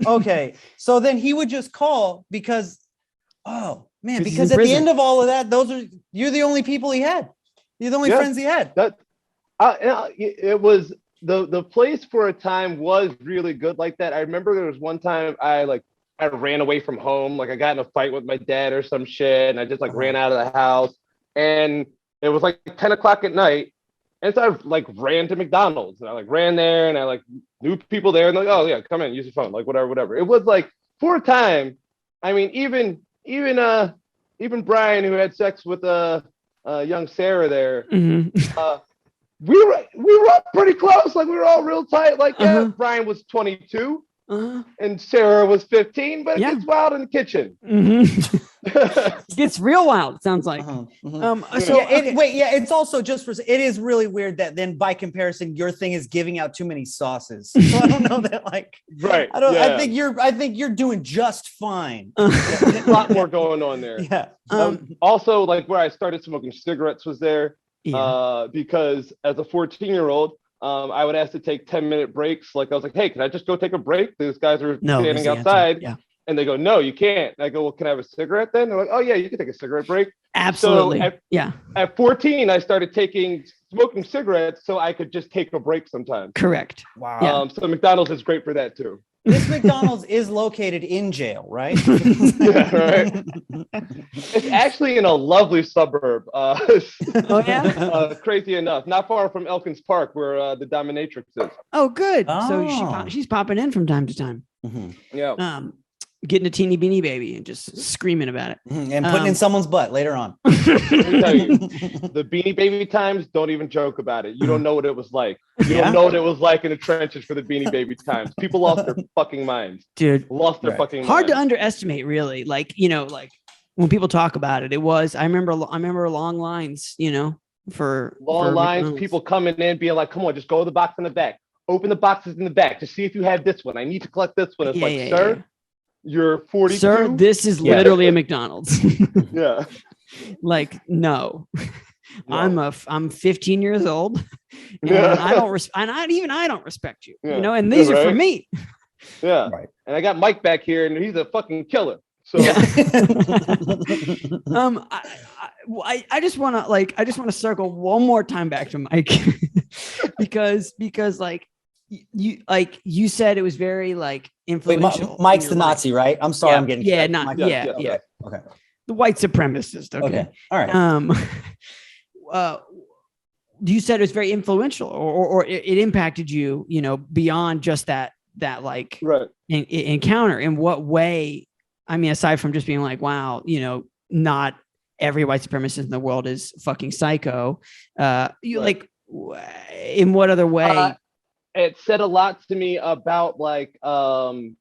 Okay. So then he would just call because because at the end of all of that, you're the only people he had. You're the only friends he had. It was the place for a time was really good like that. I remember there was one time I ran away from home. Like I got in a fight with my dad or some shit, and I just ran out of the house. And it was like 10 o'clock at night. And so I ran to McDonald's, and I ran there, and I knew people there, and like, oh yeah, come in, use your phone, whatever. It was like for a time. I mean, even Brian, who had sex with young Sarah there, we were up pretty close. Like we were all real tight. Like Brian was 22 and Sarah was 15, but it gets wild in the kitchen. It gets real wild. It sounds like. It's also it is really weird that then by comparison, your thing is giving out too many sauces. So I don't know that right. I think you're doing just fine. A lot more going on there. Yeah. Also, where I started smoking cigarettes was there. Because as a 14-year-old, I would ask to take 10-minute breaks. Like I was like, hey, can I just go take a break? These guys are standing outside. Yeah. And they go, no, you can't. And I go, well, can I have a cigarette then? They're like, oh yeah, you can take a cigarette break. Absolutely. So at 14, I started smoking cigarettes so I could just take a break sometimes. Correct. Wow. So McDonald's is great for that too. This McDonald's is located in jail, right? Yeah, right. It's actually in a lovely suburb. Oh yeah. Crazy enough, not far from Elkins Park, where the dominatrix is. Oh, good. So Oh. she's popping in from time to time. Mhm. Yeah. Getting a teeny beanie baby and just screaming about it. And putting in someone's butt later on. Let me tell you, the Beanie Baby times, don't even joke about it. You don't know what it was like. You don't know what it was like in the trenches for the Beanie Baby times. People lost their fucking minds. Dude, Lost their fucking hard minds. to underestimate, really. Like, you know, like when people talk about it, it was, I remember long lines, you know, for Long lines, McDonald's. people coming in being like, come on, just go to the box in the back. Open the boxes in the back to see if you have this one. I need to collect this one. It's sir, you're 42. Sir, this is literally a McDonald's. Yeah. Like, no. No. I'm 15 years old, and Yeah. I don't I don't respect you. Yeah. You know, and these are for Right. me. Yeah. Right. And I got Mike back here, and he's a fucking killer. So Yeah. I just want to circle one more time back to Mike because you said it was very like Wait, influential. Mike's in the your life. Nazi, right? I'm sorry, Yeah, I'm getting yeah, Mike- yeah. Okay. The white supremacist. Okay. All right. You said it was very influential, or it impacted you, you know, beyond just that like right. encounter. In what way? I mean, aside from just being like, wow, you know, not every white supremacist in the world is fucking psycho. Like, in what other way? It said a lot to me about like how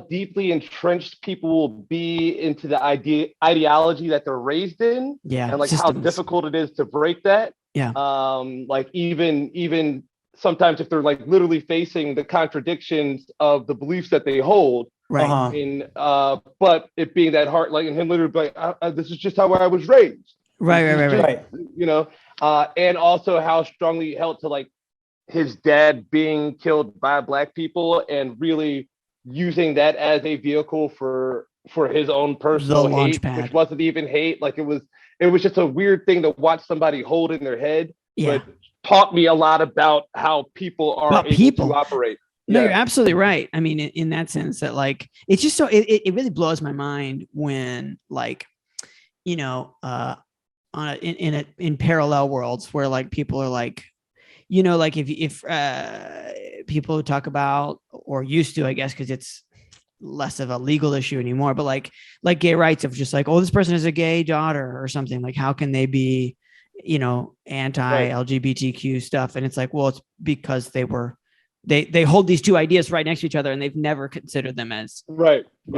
deeply entrenched people will be into the ideology that they're raised in, Yeah, and like systems. how difficult it is to break that. Yeah. Like even sometimes if they're like literally facing the contradictions of the beliefs that they hold. Right. But it being that hard, like, and him literally be like, this is just how I was raised. Right. You know, and also how strongly he held to like his dad being killed by black people and really using that as a vehicle for his own personal hate, which wasn't even hate. Like it was just a weird thing to watch somebody hold in their head, but taught me a lot about how people are able to operate. No, you're absolutely right. I mean, in that sense that like, it's just so, it really blows my mind when like, you know, in parallel worlds where like people are like, you know, like if people talk about, or used to, I guess, because it's less of a legal issue anymore, but like gay rights of just like, oh, this person has a gay daughter or something, like how can they be, you know, anti-LGBTQ stuff? And it's like, well, it's because they hold these two ideas right next to each other and they've never considered them as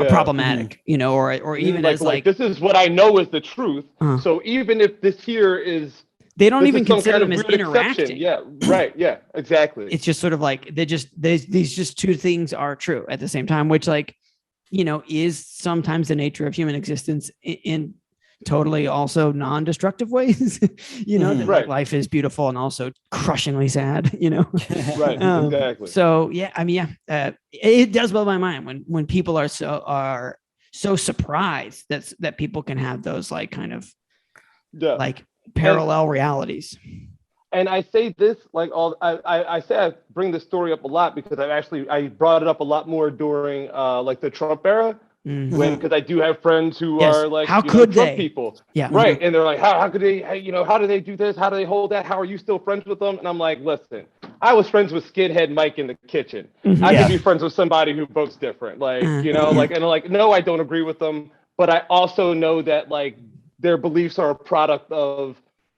problematic, you know, or even as like, this is what I know is the truth. So even if this here is, they don't even consider them as interacting. Yeah, right. Yeah, exactly. It's just sort of like these just two things are true at the same time, which like, you know, is sometimes the nature of human existence in totally also non-destructive ways. You know, that like, life is beautiful and also crushingly sad, you know. Right. Exactly. So yeah, I mean, it does blow my mind when people are so surprised that people can have those like kind of like parallel realities. And I say this like I say I bring this story up a lot because I brought it up a lot more during like the Trump era. Because I do have friends who are like, how could Trump they? people, yeah, right? And they're like, how could they? How do they do this? How do they hold that? How are you still friends with them? And I'm like, listen, I was friends with Skinhead Mike in the kitchen. I could be friends with somebody who votes different, like no, I don't agree with them, but I also know that like their beliefs are a product of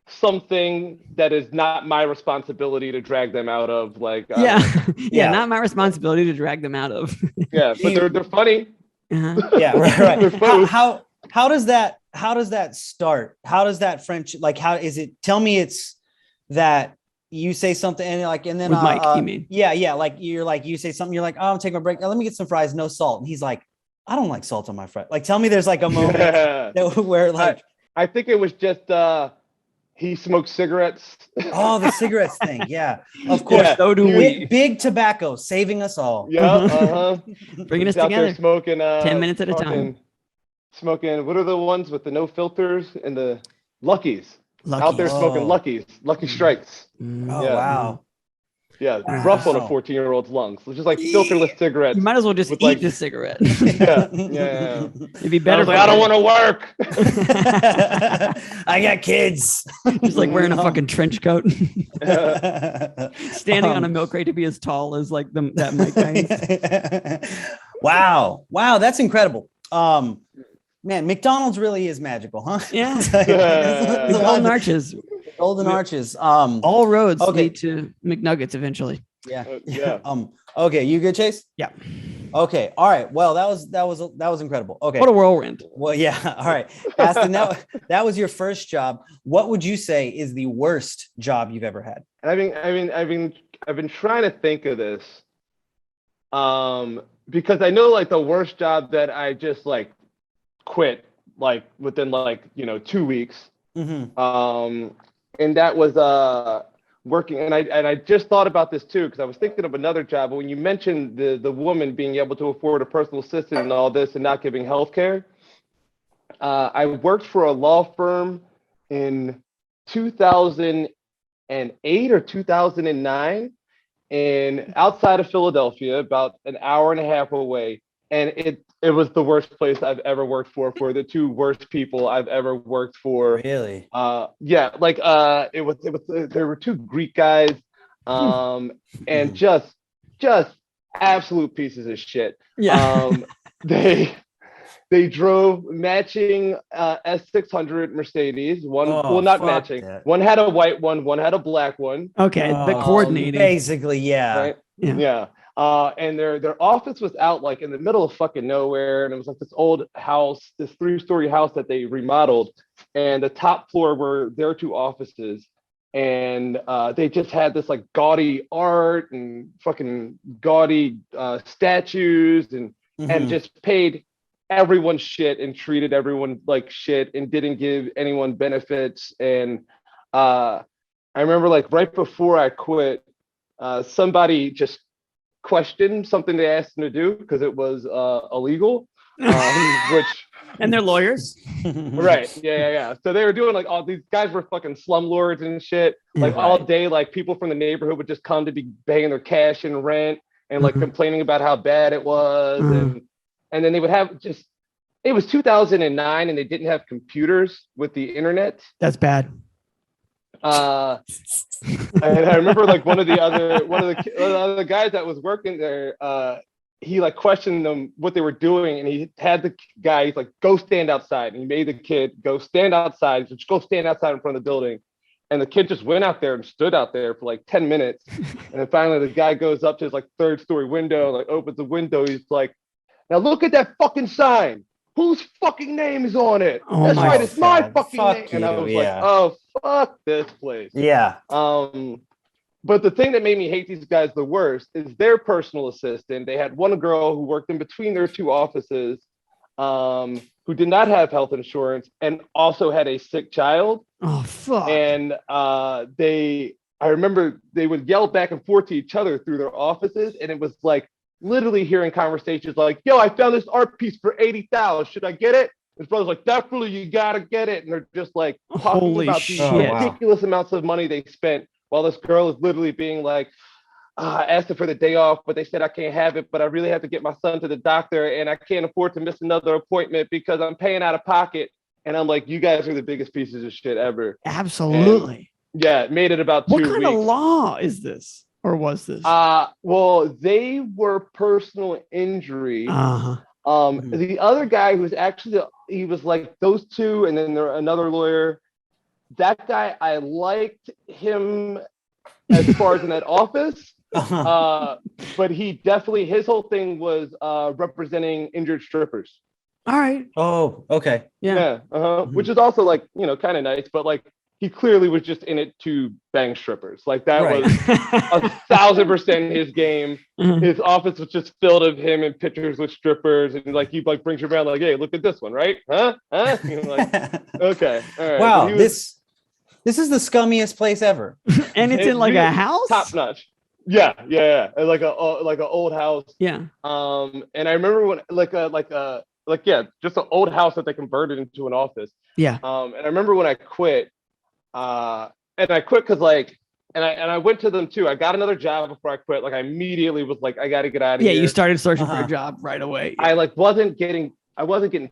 something that is not my responsibility to drag them out of. Like, not my responsibility to drag them out of. Yeah, but they're funny. Yeah, right. How does that start? How does that friendship, like, how is it? Tell me it's that you say something and like, and then with Mike, you mean? Yeah. Like you say something, you're like, oh, I'm taking a break. Let me get some fries, no salt. And he's like, I don't like salt on my fries. Like, tell me there's like a moment where like, I think it was just, he smoked cigarettes. Oh, the cigarettes thing. Yeah, of course. Yeah, so do we. Big tobacco saving us all. Yeah. Bringing us together. Smoking 10 minutes at a time. Smoking. What are the ones with the no filters and the Luckies? Out there smoking Luckies. Lucky Strikes. Oh, wow. Yeah, rough on a 14-year-old's lungs. It's just like filterless cigarettes. You might as well just eat like, the cigarette. Yeah. It'd be better. I don't want to work. I got kids. Just like wearing a fucking trench coat, standing on a milk crate to be as tall as like that Mike guy. Wow, that's incredible. Man, McDonald's really is magical, huh? Yeah. The golden arches. Golden arches. All roads lead to McNuggets eventually. Yeah. Okay, you good, Chase? Yeah. Okay. All right. Well, that was incredible. Okay. What a whirlwind. Well, yeah. All right. Aston, that was your first job. What would you say is the worst job you've ever had? I've been trying to think of this. Because I know like the worst job that I just like quit like within like 2 weeks. Mm-hmm. And that was working, and I just thought about this too because I was thinking of another job. But when you mentioned the woman being able to afford a personal assistant and all this and not giving health care, I worked for a law firm in 2008 or 2009, and outside of Philadelphia, about an hour and a half away, and it was the worst place I've ever worked for the two worst people I've ever worked for. Really? Yeah, like it was there were two Greek guys, and just absolute pieces of shit. Yeah. They drove matching S600 Mercedes. Not matching. That. One had a white one had a black one. Okay, the coordinating. Basically, yeah. Right? Yeah. And their office was out like in the middle of fucking nowhere, and it was like this old house, this 3-story house that they remodeled, and the top floor were their two offices, and they just had this like gaudy art and fucking gaudy statues and just paid everyone shit and treated everyone like shit and didn't give anyone benefits. And I remember like right before I quit, somebody just questioned something they asked them to do because it was illegal, which and they're lawyers. Right. Yeah. So they were doing like all these guys were fucking slumlords and shit. Like all day, like people from the neighborhood would just come to be paying their cash and rent and like complaining about how bad it was. And then they would have it was 2009 and they didn't have computers with the internet. That's bad. And I remember like one of the other guys that was working there, he like questioned them what they were doing, and he had the guy, he's like, go stand outside. And he made the kid go stand outside, just go stand outside in front of the building. And the kid just went out there and stood out there for like 10 minutes. And then finally the guy goes up to his like 3rd-story window, like opens the window. He's like, now look at that fucking sign. Whose fucking name is on it? Oh, that's right, it's my fucking fuck name. And I was you, like, oh, fuck this place. Yeah. But the thing that made me hate these guys the worst is their personal assistant. They had one girl who worked in between their two offices, who did not have health insurance and also had a sick child. Oh, fuck. And I remember they would yell back and forth to each other through their offices, and it was like literally hearing conversations like, yo, I found this art piece for $80,000. Should I get it? His brother's like, definitely, you gotta get it. And they're just like talking Holy about shit. these ridiculous amounts of money they spent, while this girl is literally being like, I asked her for the day off, but they said I can't have it, but I really have to get my son to the doctor, and I can't afford to miss another appointment because I'm paying out of pocket. And I'm like, you guys are the biggest pieces of shit ever. Absolutely. And yeah, it made it about 2 weeks. What kind of law is this? Or was this? Well, they were personal injury. The other guy who was actually, he was like those two, and then there another lawyer. That guy, I liked him as far as in that office. But he definitely, his whole thing was representing injured strippers. All right. Oh, okay. Yeah. Which is also like, kind of nice, but like he clearly was just in it to bang strippers. Like that was 1,000% his game. His office was just filled of him and pictures with strippers, and like he like brings you around like, hey, look at this one, right? Huh? Like, okay, all right. Wow, this is the scummiest place ever. And it's in like a house? Top notch. Yeah. Like a old house. Yeah. And I remember when just an old house that they converted into an office. Yeah. And I remember when I quit, and I quit because like I went to them too. I got another job before I quit. Like I immediately was like, I got to get out of here. Yeah, you started searching for a job right away. I wasn't getting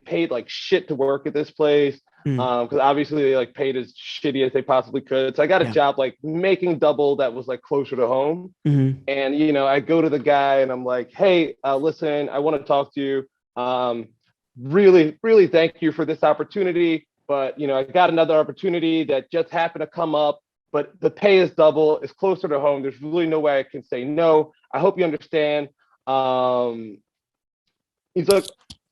paid like shit to work at this place. Because obviously they like paid as shitty as they possibly could. So I got a job like making double that was like closer to home. And you know, I go to the guy and I'm like, hey, listen, I want to talk to you. Really, really thank you for this opportunity. But you know, I got another opportunity that just happened to come up, but the pay is double, it's closer to home. There's really no way I can say no. I hope you understand. He's like,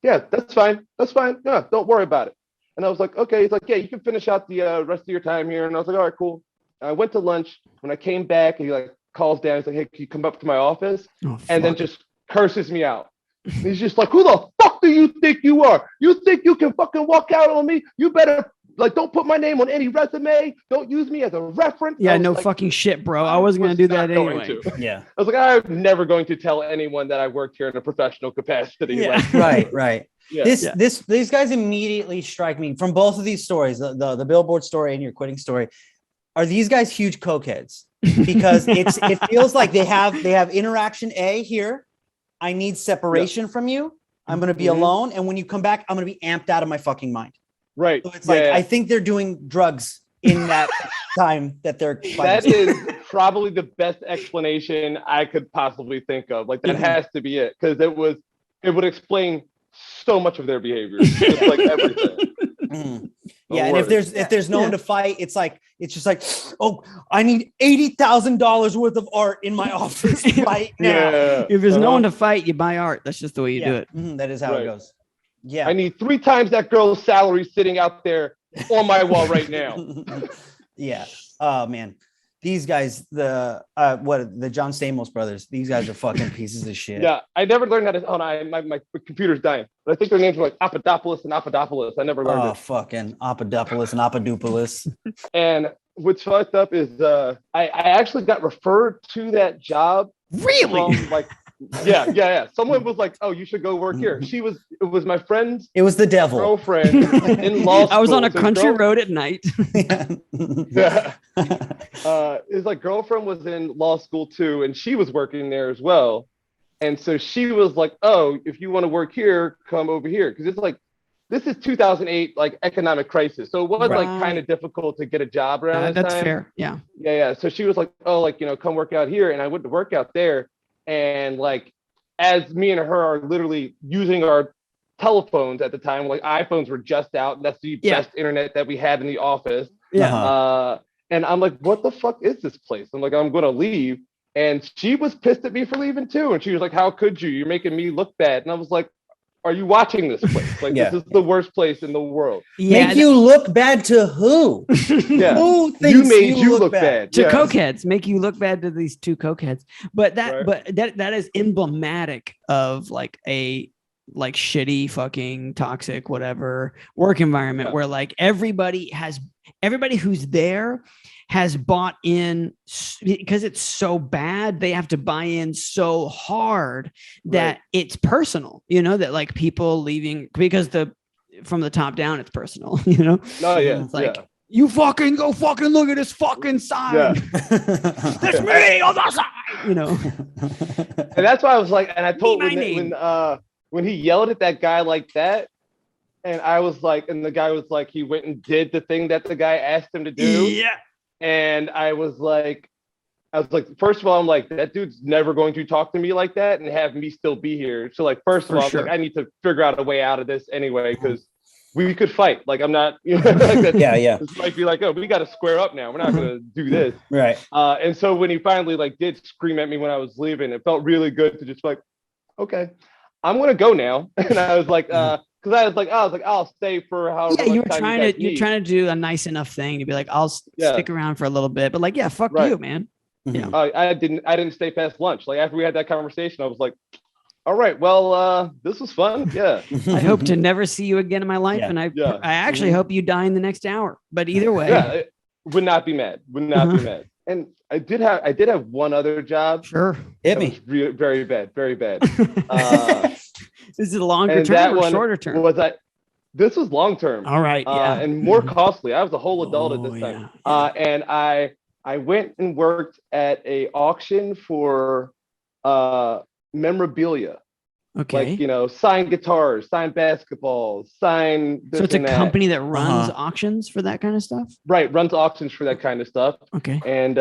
yeah, that's fine. That's fine. Yeah, don't worry about it. And I was like, okay. He's like, yeah, you can finish out the rest of your time here. And I was like, all right, cool. And I went to lunch. When I came back, he like calls down. He's like, hey, can you come up to my office? And then just curses me out. He's just like, who the fuck do you think you are? You think you can fucking walk out on me? You better like, don't put my name on any resume. Don't use me as a reference. Yeah, no like, fucking shit, bro. I wasn't going to do that anyway. Yeah. I was like, I'm never going to tell anyone that I worked here in a professional capacity. Yeah. Like, right. Yeah. These guys immediately strike me from both of these stories, the billboard story and your quitting story. Are these guys huge cokeheads? Because it feels like they have interaction A here. I need separation from you. I'm going to be alone. And when you come back, I'm going to be amped out of my fucking mind. Right. So it's like, I think they're doing drugs in that time that they're. That is probably the best explanation I could possibly think of. Like that has to be it. Because it would explain so much of their behavior. It's like everything. Yeah, and if there's no one to fight, it's just like, oh, I need $80,000 worth of art in my office right now. Yeah. If there's no one to fight, you buy art. That's just the way you do it. That is how it goes. Yeah, I need 3 times that girl's salary sitting out there on my wall right now. Yeah. Oh man, these guys, the John Stamos brothers, these guys are fucking pieces of shit. Yeah, I never learned how to. Oh, my computer's dying. But I think their names were like Apadopoulos and Apadopoulos. I never learned it. Oh, fucking Apadopoulos and Apadopoulos. And what's fucked up is I actually got referred to that job. Really? From, yeah. Someone was like, "Oh, you should go work here." It was my friend's. It was the devil. Girlfriend in law school. I was on a country road at night. Yeah. His like girlfriend was in law school too, and she was working there as well. And so she was like, "Oh, if you want to work here, come over here," because it's like this is 2008, like economic crisis, so it was like kind of difficult to get a job around. That's time. fair. Yeah. Yeah. So she was like, "Oh, like come work out here," and I went to work out there. And like, as me and her are literally using our telephones at the time, like iPhones were just out. And that's the best internet that we had in the office. Yeah. And I'm like, what the fuck is this place? I'm like, I'm going to leave. And she was pissed at me for leaving too. And she was like, how could you? You're making me look bad. And I was like, are you watching this place? Like, this is the worst place in the world. Yeah, make you look bad to who? Yeah. Who thinks you look bad? To cokeheads, make you look bad to these 2 cokeheads. But that is emblematic of like a shitty fucking toxic whatever work environment where like everybody who's there has bought in because it's so bad. They have to buy in so hard that it's personal, that like people leaving because from the top down, it's personal, Oh yeah. It's like, you fucking go fucking look at this fucking sign. Yeah. That's me on the side, And that's why I was like, and I told when he yelled at that guy like that, and I was like, and the guy was like, he went and did the thing that the guy asked him to do. Yeah. And I was like, first of all, I'm like, that dude's never going to talk to me like that and have me still be here. So like, first of all, I'm like, I need to figure out a way out of this anyway, because we could fight. Like, I'm not, like that. Yeah. This might be like, oh, we got to square up now. We're not going to do this. Right. And so when he finally like did scream at me when I was leaving, it felt really good to just like, okay, I'm going to go now. And I was like, because I was like, I'll stay for however much you're time you're trying to do a nice enough thing to be like, I'll stick around for a little bit, but like, fuck you, man. Yeah. I didn't stay past lunch. Like after we had that conversation, I was like, all right, well, this was fun. Yeah. I hope to never see you again in my life. And I actually hope you die in the next hour, but either way, would not be mad. Be mad. And I did have one other job. Sure. Hit me. Very bad. Very bad. Is it a longer term or shorter term? This was long term. All right. And more costly. I was a whole adult at this time. And I I went and worked at a auction for memorabilia. Okay. Like, signed guitars, signed basketballs, signed this. So it's a and that. company that runs auctions for that kind of stuff? Right, runs auctions for that kind of stuff. Okay. And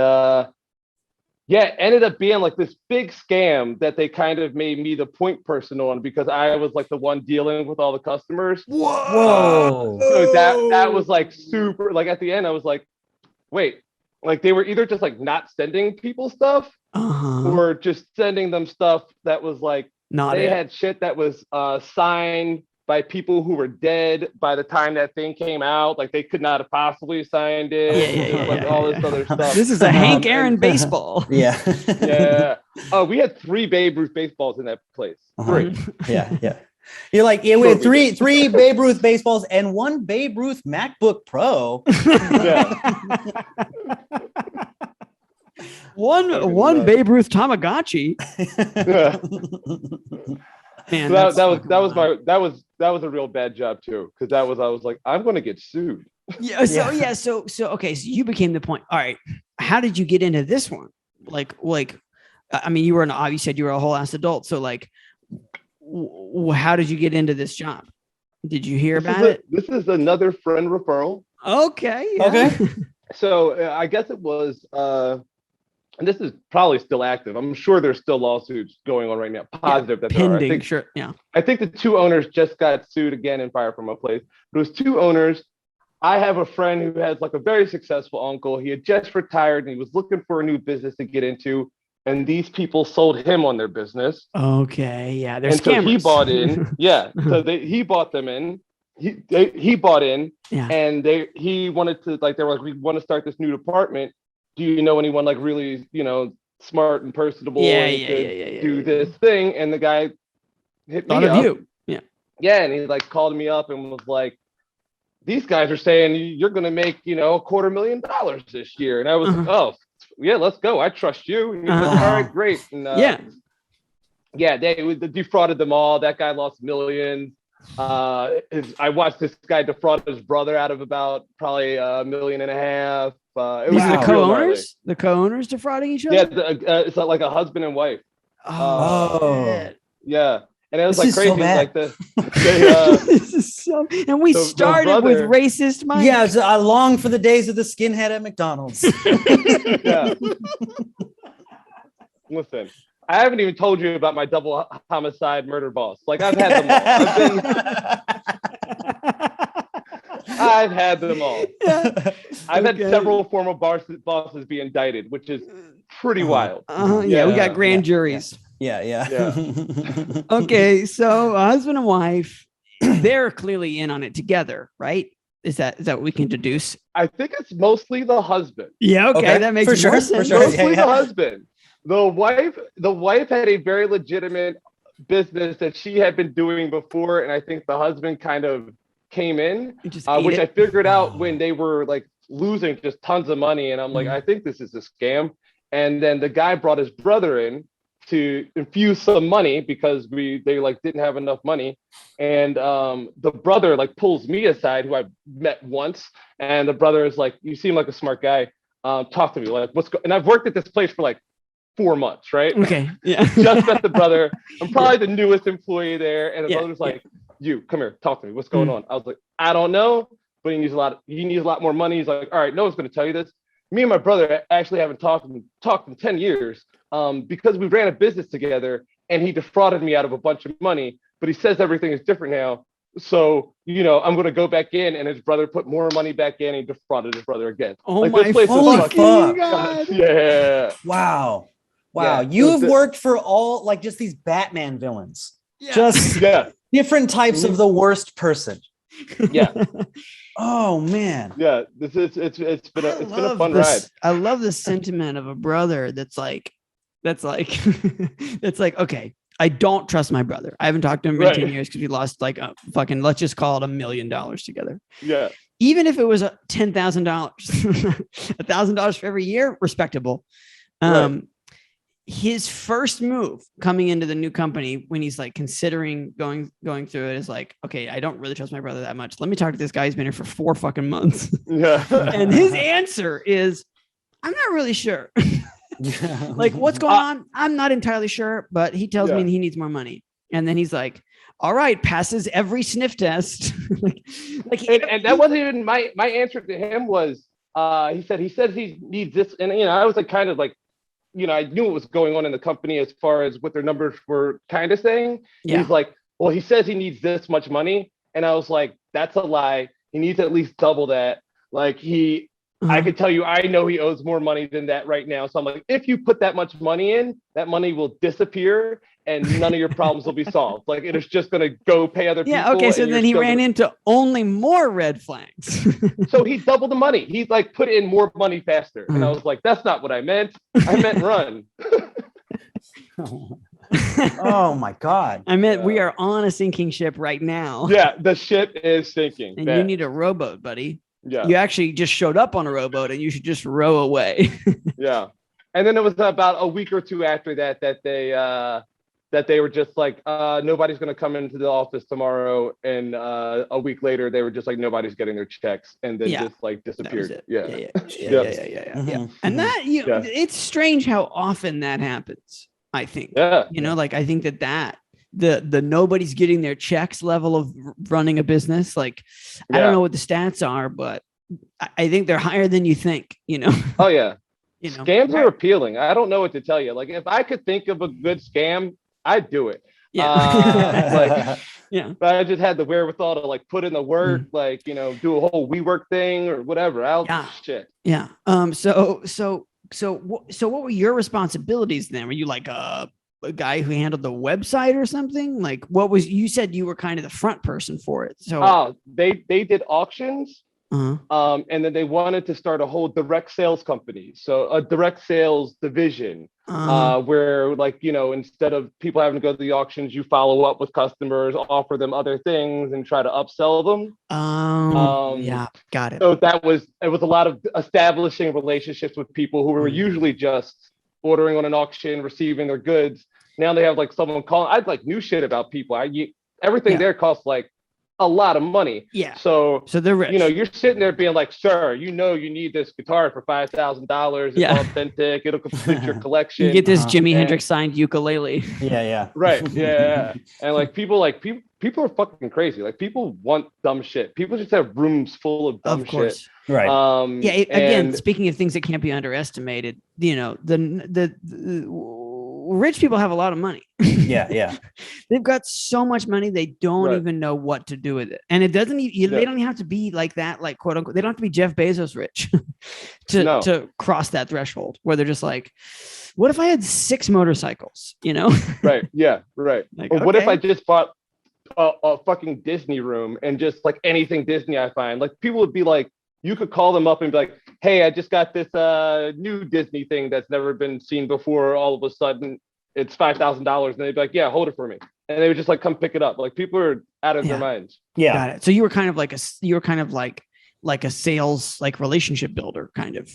it ended up being like this big scam that they kind of made me the point person on because I was like the one dealing with all the customers. Whoa. So that was like super, like at the end I was like, wait, like they were either just like not sending people stuff or just sending them stuff that was like, had shit that was signed by people who were dead by the time that thing came out. Like they could not have possibly signed it. All this other stuff. This is a Hank Aaron baseball. Yeah. Yeah. Oh, we had 3 Babe Ruth baseballs in that place. 3. Yeah. You're like, we had three Babe Ruth baseballs and 1 Babe Ruth MacBook Pro. Yeah. One Babe Ruth Tamagotchi. Man, so that was a real bad job too, because I was like, I'm going to get sued. So okay, so you became the point. All right, how did you get into this one? Like, I mean, you said you were a whole ass adult. So like, how did you get into this job? Did you hear about it? This is another friend referral. Okay. Yeah. Okay. So I guess it was, and this is probably still active. I'm sure there's still lawsuits going on right now. Positive that pending. there are. I think, sure. Yeah. I think the 2 owners just got sued again and fired from a place. But it was 2 owners. I have a friend who has like a very successful uncle. He had just retired and he was looking for a new business to get into. And these people sold him on their business. Okay. Yeah. They're and scammers. So he bought in. Yeah. So he bought them in. He bought in. Yeah. And he wanted to, like, they were like, we want to start this new department. Do you know anyone like really, smart and personable do this thing? And the guy hit me up. You. Yeah. Yeah. And he like called me up and was like, these guys are saying you're going to make, $250,000 this year. And I was like, oh, yeah, let's go. I trust you. And he was like, all right, great. And they defrauded them all. That guy lost millions. I watched this guy defraud his brother out of about probably $1.5 million. It was the co-owners? The co-owners defrauding each other? Yeah, it's like a husband and wife. Yeah. And it was like crazy. So bad. Like this is so. And we started with racist Mike. Yeah, I long for the days of the skinhead at McDonald's. Yeah. Listen, I haven't even told you about my double homicide murder boss. Like I've had them all. I've had them all. Yeah. I've had several former bosses be indicted, which is pretty wild. Yeah, we got grand juries. Yeah. Okay, so husband and wife, they're clearly in on it together, right? Is that what we can deduce? I think it's mostly the husband. Yeah, okay. That makes more sense. For sure. Mostly the husband. The wife had a very legitimate business that she had been doing before, and I think the husband kind of came in, which I figured out when they were like losing just tons of money, and I'm like, I think this is a scam. And then the guy brought his brother in to infuse some money because they like didn't have enough money, and the brother like pulls me aside, who I met once, and the brother is like, "You seem like a smart guy. Talk to me. Like, and I've worked at this place for like 4 months, right? Okay, yeah. Just met the brother. I'm probably the newest employee there, and the brother's like, "You come here, talk to me. What's going on?" I was like, "I don't know, but he needs a lot more money." He's like, "All right, no one's going to tell you this. Me and my brother actually haven't talked in 10 years because we ran a business together, and he defrauded me out of a bunch of money, but he says everything is different now. So, I'm going to go back in," and his brother put more money back in and defrauded his brother again. Oh, like, my fucking God. Yeah. Wow. You have worked for all, like, just these Batman villains. Yeah. Just different types of the worst person. Yeah. Oh man. Yeah. It's been a fun ride. I love the sentiment of a brother that's like, okay, I don't trust my brother. I haven't talked to him in 10 years because we lost like a fucking, let's just call it $1 million together. Yeah. Even if it was $10,000, $1,000 for every year, respectable. His first move coming into the new company when he's like considering going through it is like, okay, I don't really trust my brother that much. Let me talk to this guy who's been here for 4 fucking months. Yeah. And his answer is, I'm not really sure. Like, what's going on? I'm not entirely sure, but he tells me he needs more money. And then he's like, all right, passes every sniff test. and that wasn't even my answer to him was, he says he needs this. And, I was like, kind of like, I knew what was going on in the company as far as what their numbers were kind of saying. Yeah. He's like, well, he says he needs this much money. And I was like, that's a lie. He needs at least double that. Like I could tell you, I know he owes more money than that right now. So I'm like, if you put that much money in, that money will disappear and none of your problems will be solved. Like it is just going to go pay other people. Yeah. Okay. So then he ran into only more red flags. So he doubled the money. He like put in more money faster. And I was like, that's not what I meant. I meant run. Oh my God. I meant we are on a sinking ship right now. Yeah. The ship is sinking. And you need a rowboat, buddy. Yeah. You actually just showed up on a rowboat and you should just row away. Yeah. And then it was about a week or two after that they were just like, nobody's going to come into the office tomorrow. And a week later, they were just like, nobody's getting their checks, and then just like disappeared. Yeah. And that, it's strange how often that happens, I think. Yeah. Like I think that the nobody's getting their checks level of running a business. Like, I don't know what the stats are, but I think they're higher than you think, Oh yeah. Scams are appealing. I don't know what to tell you. Like if I could think of a good scam, I'd do it. Yeah. But I just had the wherewithal to like put in the work, like, do a whole WeWork thing or whatever. Shit. Yeah. So what were your responsibilities then? Were you like a guy who handled the website or something? Like you said you were kind of the front person for it. So they did auctions. And then they wanted to start a whole direct sales company. So a direct sales division where like, instead of people having to go to the auctions, you follow up with customers, offer them other things and try to upsell them. Yeah, got it. So it was a lot of establishing relationships with people who were usually just ordering on an auction, receiving their goods. Now they have like someone calling. I like new shit about people. Everything there costs like a lot of money. Yeah. So they're rich. You're sitting there being like, sir, you need this guitar for $5,000. It's authentic. It'll complete your collection. You get this Jimi Hendrix signed ukulele. Yeah. Right. Yeah. And like people are fucking crazy. Like people want dumb shit. People just have rooms full of dumb shit. Right. Again, speaking of things that can't be underestimated, the rich people have a lot of money. Yeah. They've got so much money they don't even know what to do with it, and it doesn't. They don't even have to be like that, like quote unquote. They don't have to be Jeff Bezos rich to cross that threshold where they're just like, what if I had 6 motorcycles? Right. Yeah. Right. Like, or what if I just bought a fucking Disney room and just like anything Disney I find? Like people would be like, you could call them up and be like, hey, I just got this new Disney thing that's never been seen before. All of a sudden, it's $5,000. And they'd be like, yeah, hold it for me. And they would just like come pick it up. Like people are out of their minds. Yeah. Got it. So you were kind of like a sales, like relationship builder kind of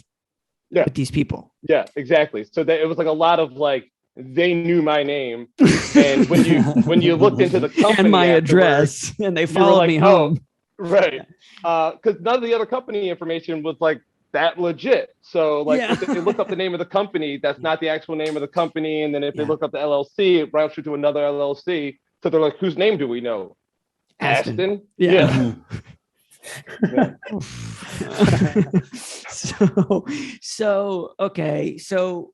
with these people. Yeah, exactly. So it was like a lot of like, they knew my name. And when you looked into the company and my address and they followed me home. Right. Because none of the other company information was like that legit. So like if they look up the name of the company, that's not the actual name of the company. And then if they look up the LLC, it routes you to another LLC. So they're like, whose name do we know? Aston? Yeah. Okay. So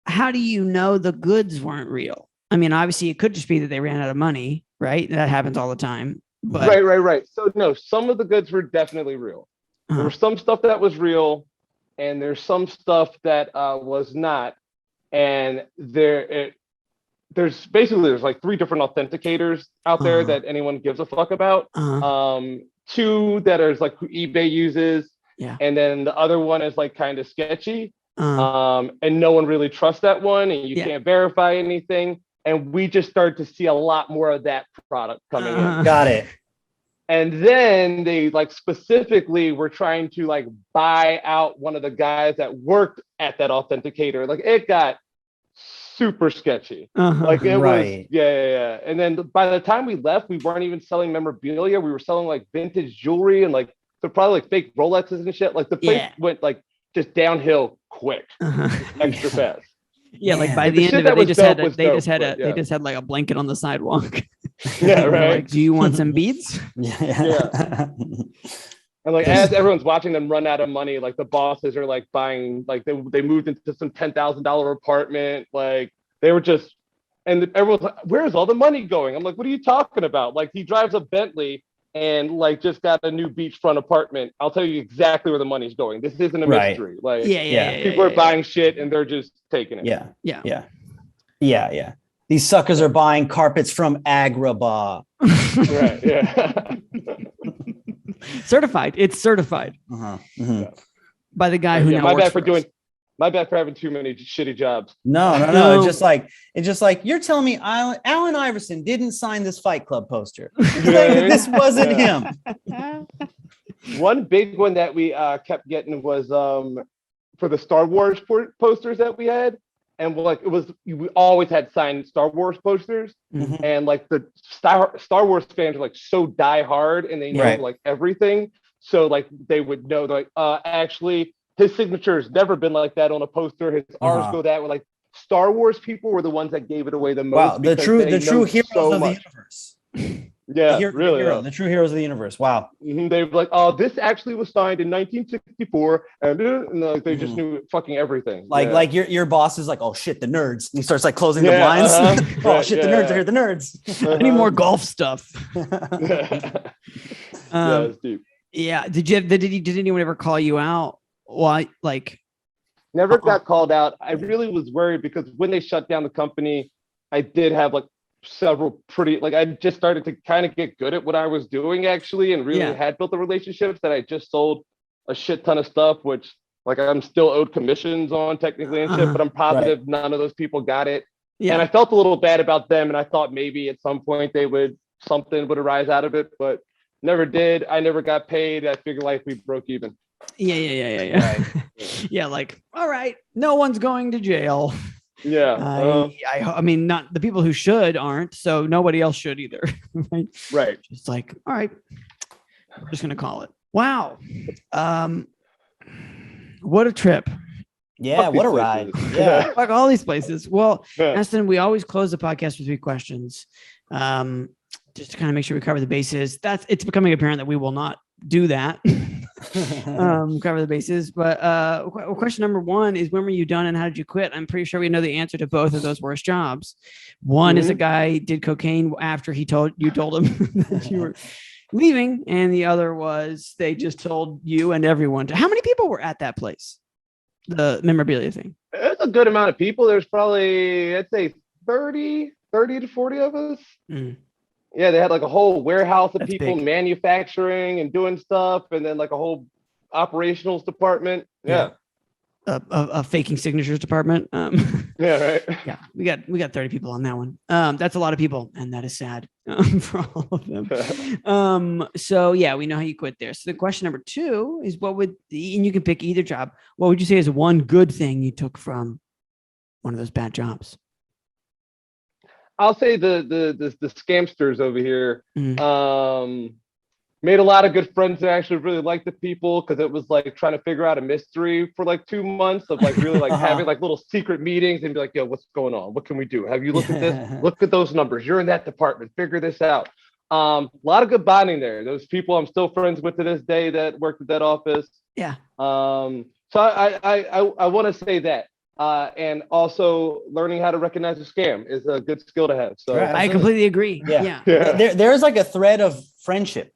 how do you know the goods weren't real? I mean, obviously it could just be that they ran out of money, right? That happens all the time. But... Right. So no, some of the goods were definitely real. There was some stuff that was real, and there's some stuff that was not. And there's like 3 different authenticators out there that anyone gives a fuck about. 2 that are like who eBay uses, and then the other one is like kind of sketchy, and no one really trusts that one, and you can't verify anything. And we just started to see a lot more of that product coming in. Got it. And then they like specifically were trying to like buy out one of the guys that worked at that authenticator. Like it got super sketchy. Like it was, yeah. And then by the time we left, we weren't even selling memorabilia. We were selling like vintage jewelry and like So probably like fake Rolexes and shit. Like the place went like just downhill quick, extra fast. Yeah, like by the end of it, they just had like a blanket on the sidewalk. Yeah, right. Like, do you want some beads? Yeah. And like as everyone's watching them run out of money, like the bosses are like buying, like they moved into some $10,000 apartment. Like they were just, and everyone's like, where's all the money going? I'm like, what are you talking about? Like he drives a Bentley and like just got a new beachfront apartment. I'll tell you exactly where the money's going. This isn't a mystery. Like people are buying shit and they're just taking it. Yeah. These suckers are buying carpets from Agrabah. Right. Yeah. Certified. It's certified by the guy who now my works bad for us. My bad for having too many shitty jobs. No. It's just like you're telling me Allen Iverson didn't sign this Fight Club poster. This wasn't him. One big one that we kept getting was for the Star Wars posters that we had. And like we always had signed Star Wars posters, and like the Star Wars fans are like so die hard, and they know like everything. So like they would know like actually his signature has never been like that on a poster. His R's go that way. Like Star Wars people were the ones that gave it away the most. Wow, the true heroes of the universe. Yeah, really. The true heroes of the universe. Wow. They were like, oh, this actually was signed in 1964, and like they just knew fucking everything. Like your boss is like, oh shit, the nerds. And he starts like closing the blinds. Oh shit, the nerds are here. The nerds. I need more golf stuff. It's deep. Yeah. Did anyone ever call you out? Why? Like, never got called out. I really was worried because when they shut down the company, I did have like several I just started to kind of get good at what I was doing actually, and really had built the relationships that I just sold a shit ton of stuff, which like I'm still owed commissions on technically and shit, but I'm positive none of those people got it. And I felt a little bad about them, and I thought maybe at some point something would arise out of it, but never did. I never got paid. I figured like we broke even. Yeah. Yeah, like, all right, no one's going to jail. Yeah. I mean, not the people who should aren't, so nobody else should either. Right. Just like, all right, we're just gonna call it. Wow. What a trip. Yeah, what a ride. Yeah. Like all these places. Well, Aston, we always close the podcast with 3 questions. Just to kind of make sure we cover the bases. It's becoming apparent that we will not do that. Cover the bases. But question number 1 is, when were you done and how did you quit? I'm pretty sure we know the answer to both of those worst jobs. One is a guy did cocaine after you told him that you were leaving, and the other was they just told you and everyone how many people were at that place, the memorabilia thing? There's a good amount of people. There's probably, I'd say 30 to 40 of us. Yeah, they had like a whole warehouse of people manufacturing and doing stuff, and then like a whole operationals department. Yeah. A faking signatures department. Yeah, right. Yeah, we got 30 people on that one. That's a lot of people, and that is sad for all of them. So yeah, we know how you quit there. So the question number 2 is, and you can pick either job. What would you say is one good thing you took from one of those bad jobs? I'll say the scamsters over here made a lot of good friends that actually really liked the people, because it was like trying to figure out a mystery for like 2 months of like really like having like little secret meetings and be like, yo, what's going on? What can we do? Have you looked at this? Look at those numbers. You're in that department. Figure this out. A lot of good bonding there. Those people I'm still friends with to this day that worked at that office. Yeah. So I want to say that. And also learning how to recognize a scam is a good skill to have. So I completely agree. Yeah. There's like a thread of friendship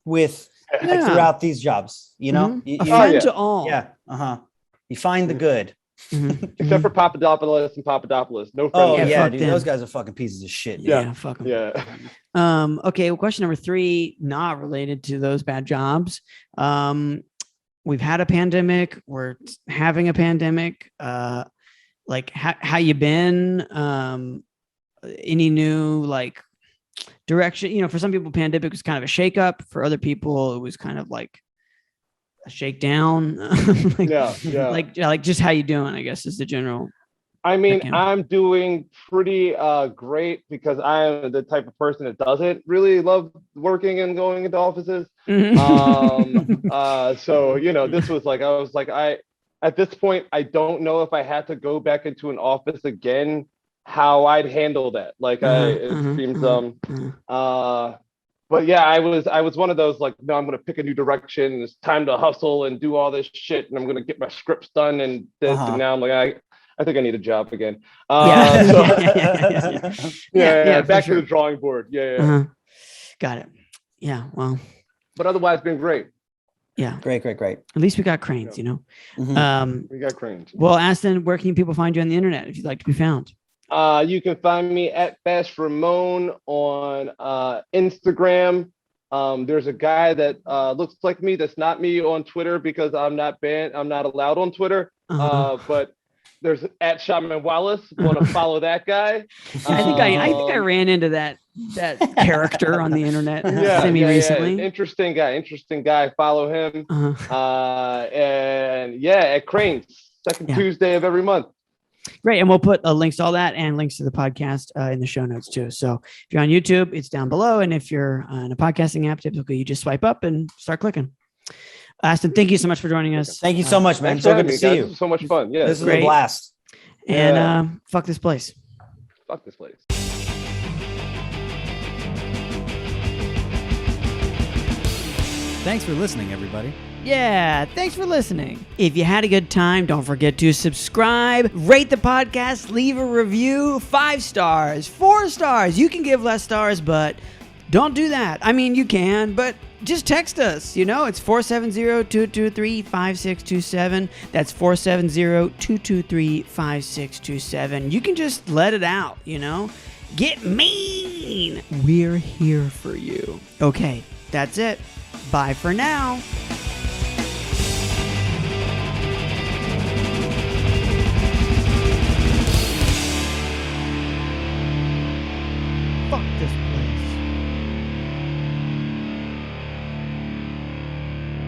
with throughout these jobs, you know, you friend to all. Yeah. You find the good. Except for Papadopoulos and Papadopoulos. No friends. Oh yeah, dude, those guys are fucking pieces of shit. Yeah, fuck them. Yeah. Okay. Well, question number 3, not related to those bad jobs. We've had a pandemic. We're having a pandemic. Like how you been? Any new like direction? You know, for some people, pandemic was kind of a shakeup. For other people, it was kind of like a shakedown. Like just how you doing, I guess, is the general. I mean, check in. I'm doing pretty great because I'm the type of person that doesn't really love working and going into offices. So, you know, this was like, I was like, at this point, I don't know if I had to go back into an office again, how I'd handle that. Like, it seems, but yeah, I was one of those like, no, I'm going to pick a new direction. It's time to hustle and do all this shit. And I'm going to get my scripts done and this. And now I'm like, I think I need a job again. Yeah, back to the drawing board. Got it. Yeah, well. But otherwise, been great. Yeah. Great. At least we got cranes, you know. We got cranes. Well, Aston, where can people find you on the internet if you'd like to be found? You can find me at Bash Ramon on Instagram. There's a guy that looks like me that's not me on Twitter because I'm not banned. I'm not allowed on Twitter. But there's at Aston Wallace. Want to follow that guy? I think I ran into that character on the internet recently. Interesting guy. Follow him. And at Cranes, second Tuesday of every month. Great. And we'll put links to all that and links to the podcast in the show notes too. So if you're on YouTube, it's down below. And if you're on a podcasting app, typically you just swipe up and start clicking. Aston, thank you so much for joining us. Thank you so much, man. So good to see you. This was so much fun. Yeah, this is a blast. And fuck this place. Fuck this place. Thanks for listening, everybody. Yeah, thanks for listening. If you had a good time, don't forget to subscribe, rate the podcast, leave a review, 5 stars, 4 stars. You can give less stars, but don't do that. I mean, you can, but just text us. You know, it's 470-223-5627. That's 470-223-5627. You can just let it out, you know. Get mean. We're here for you. Okay, that's it. Bye for now.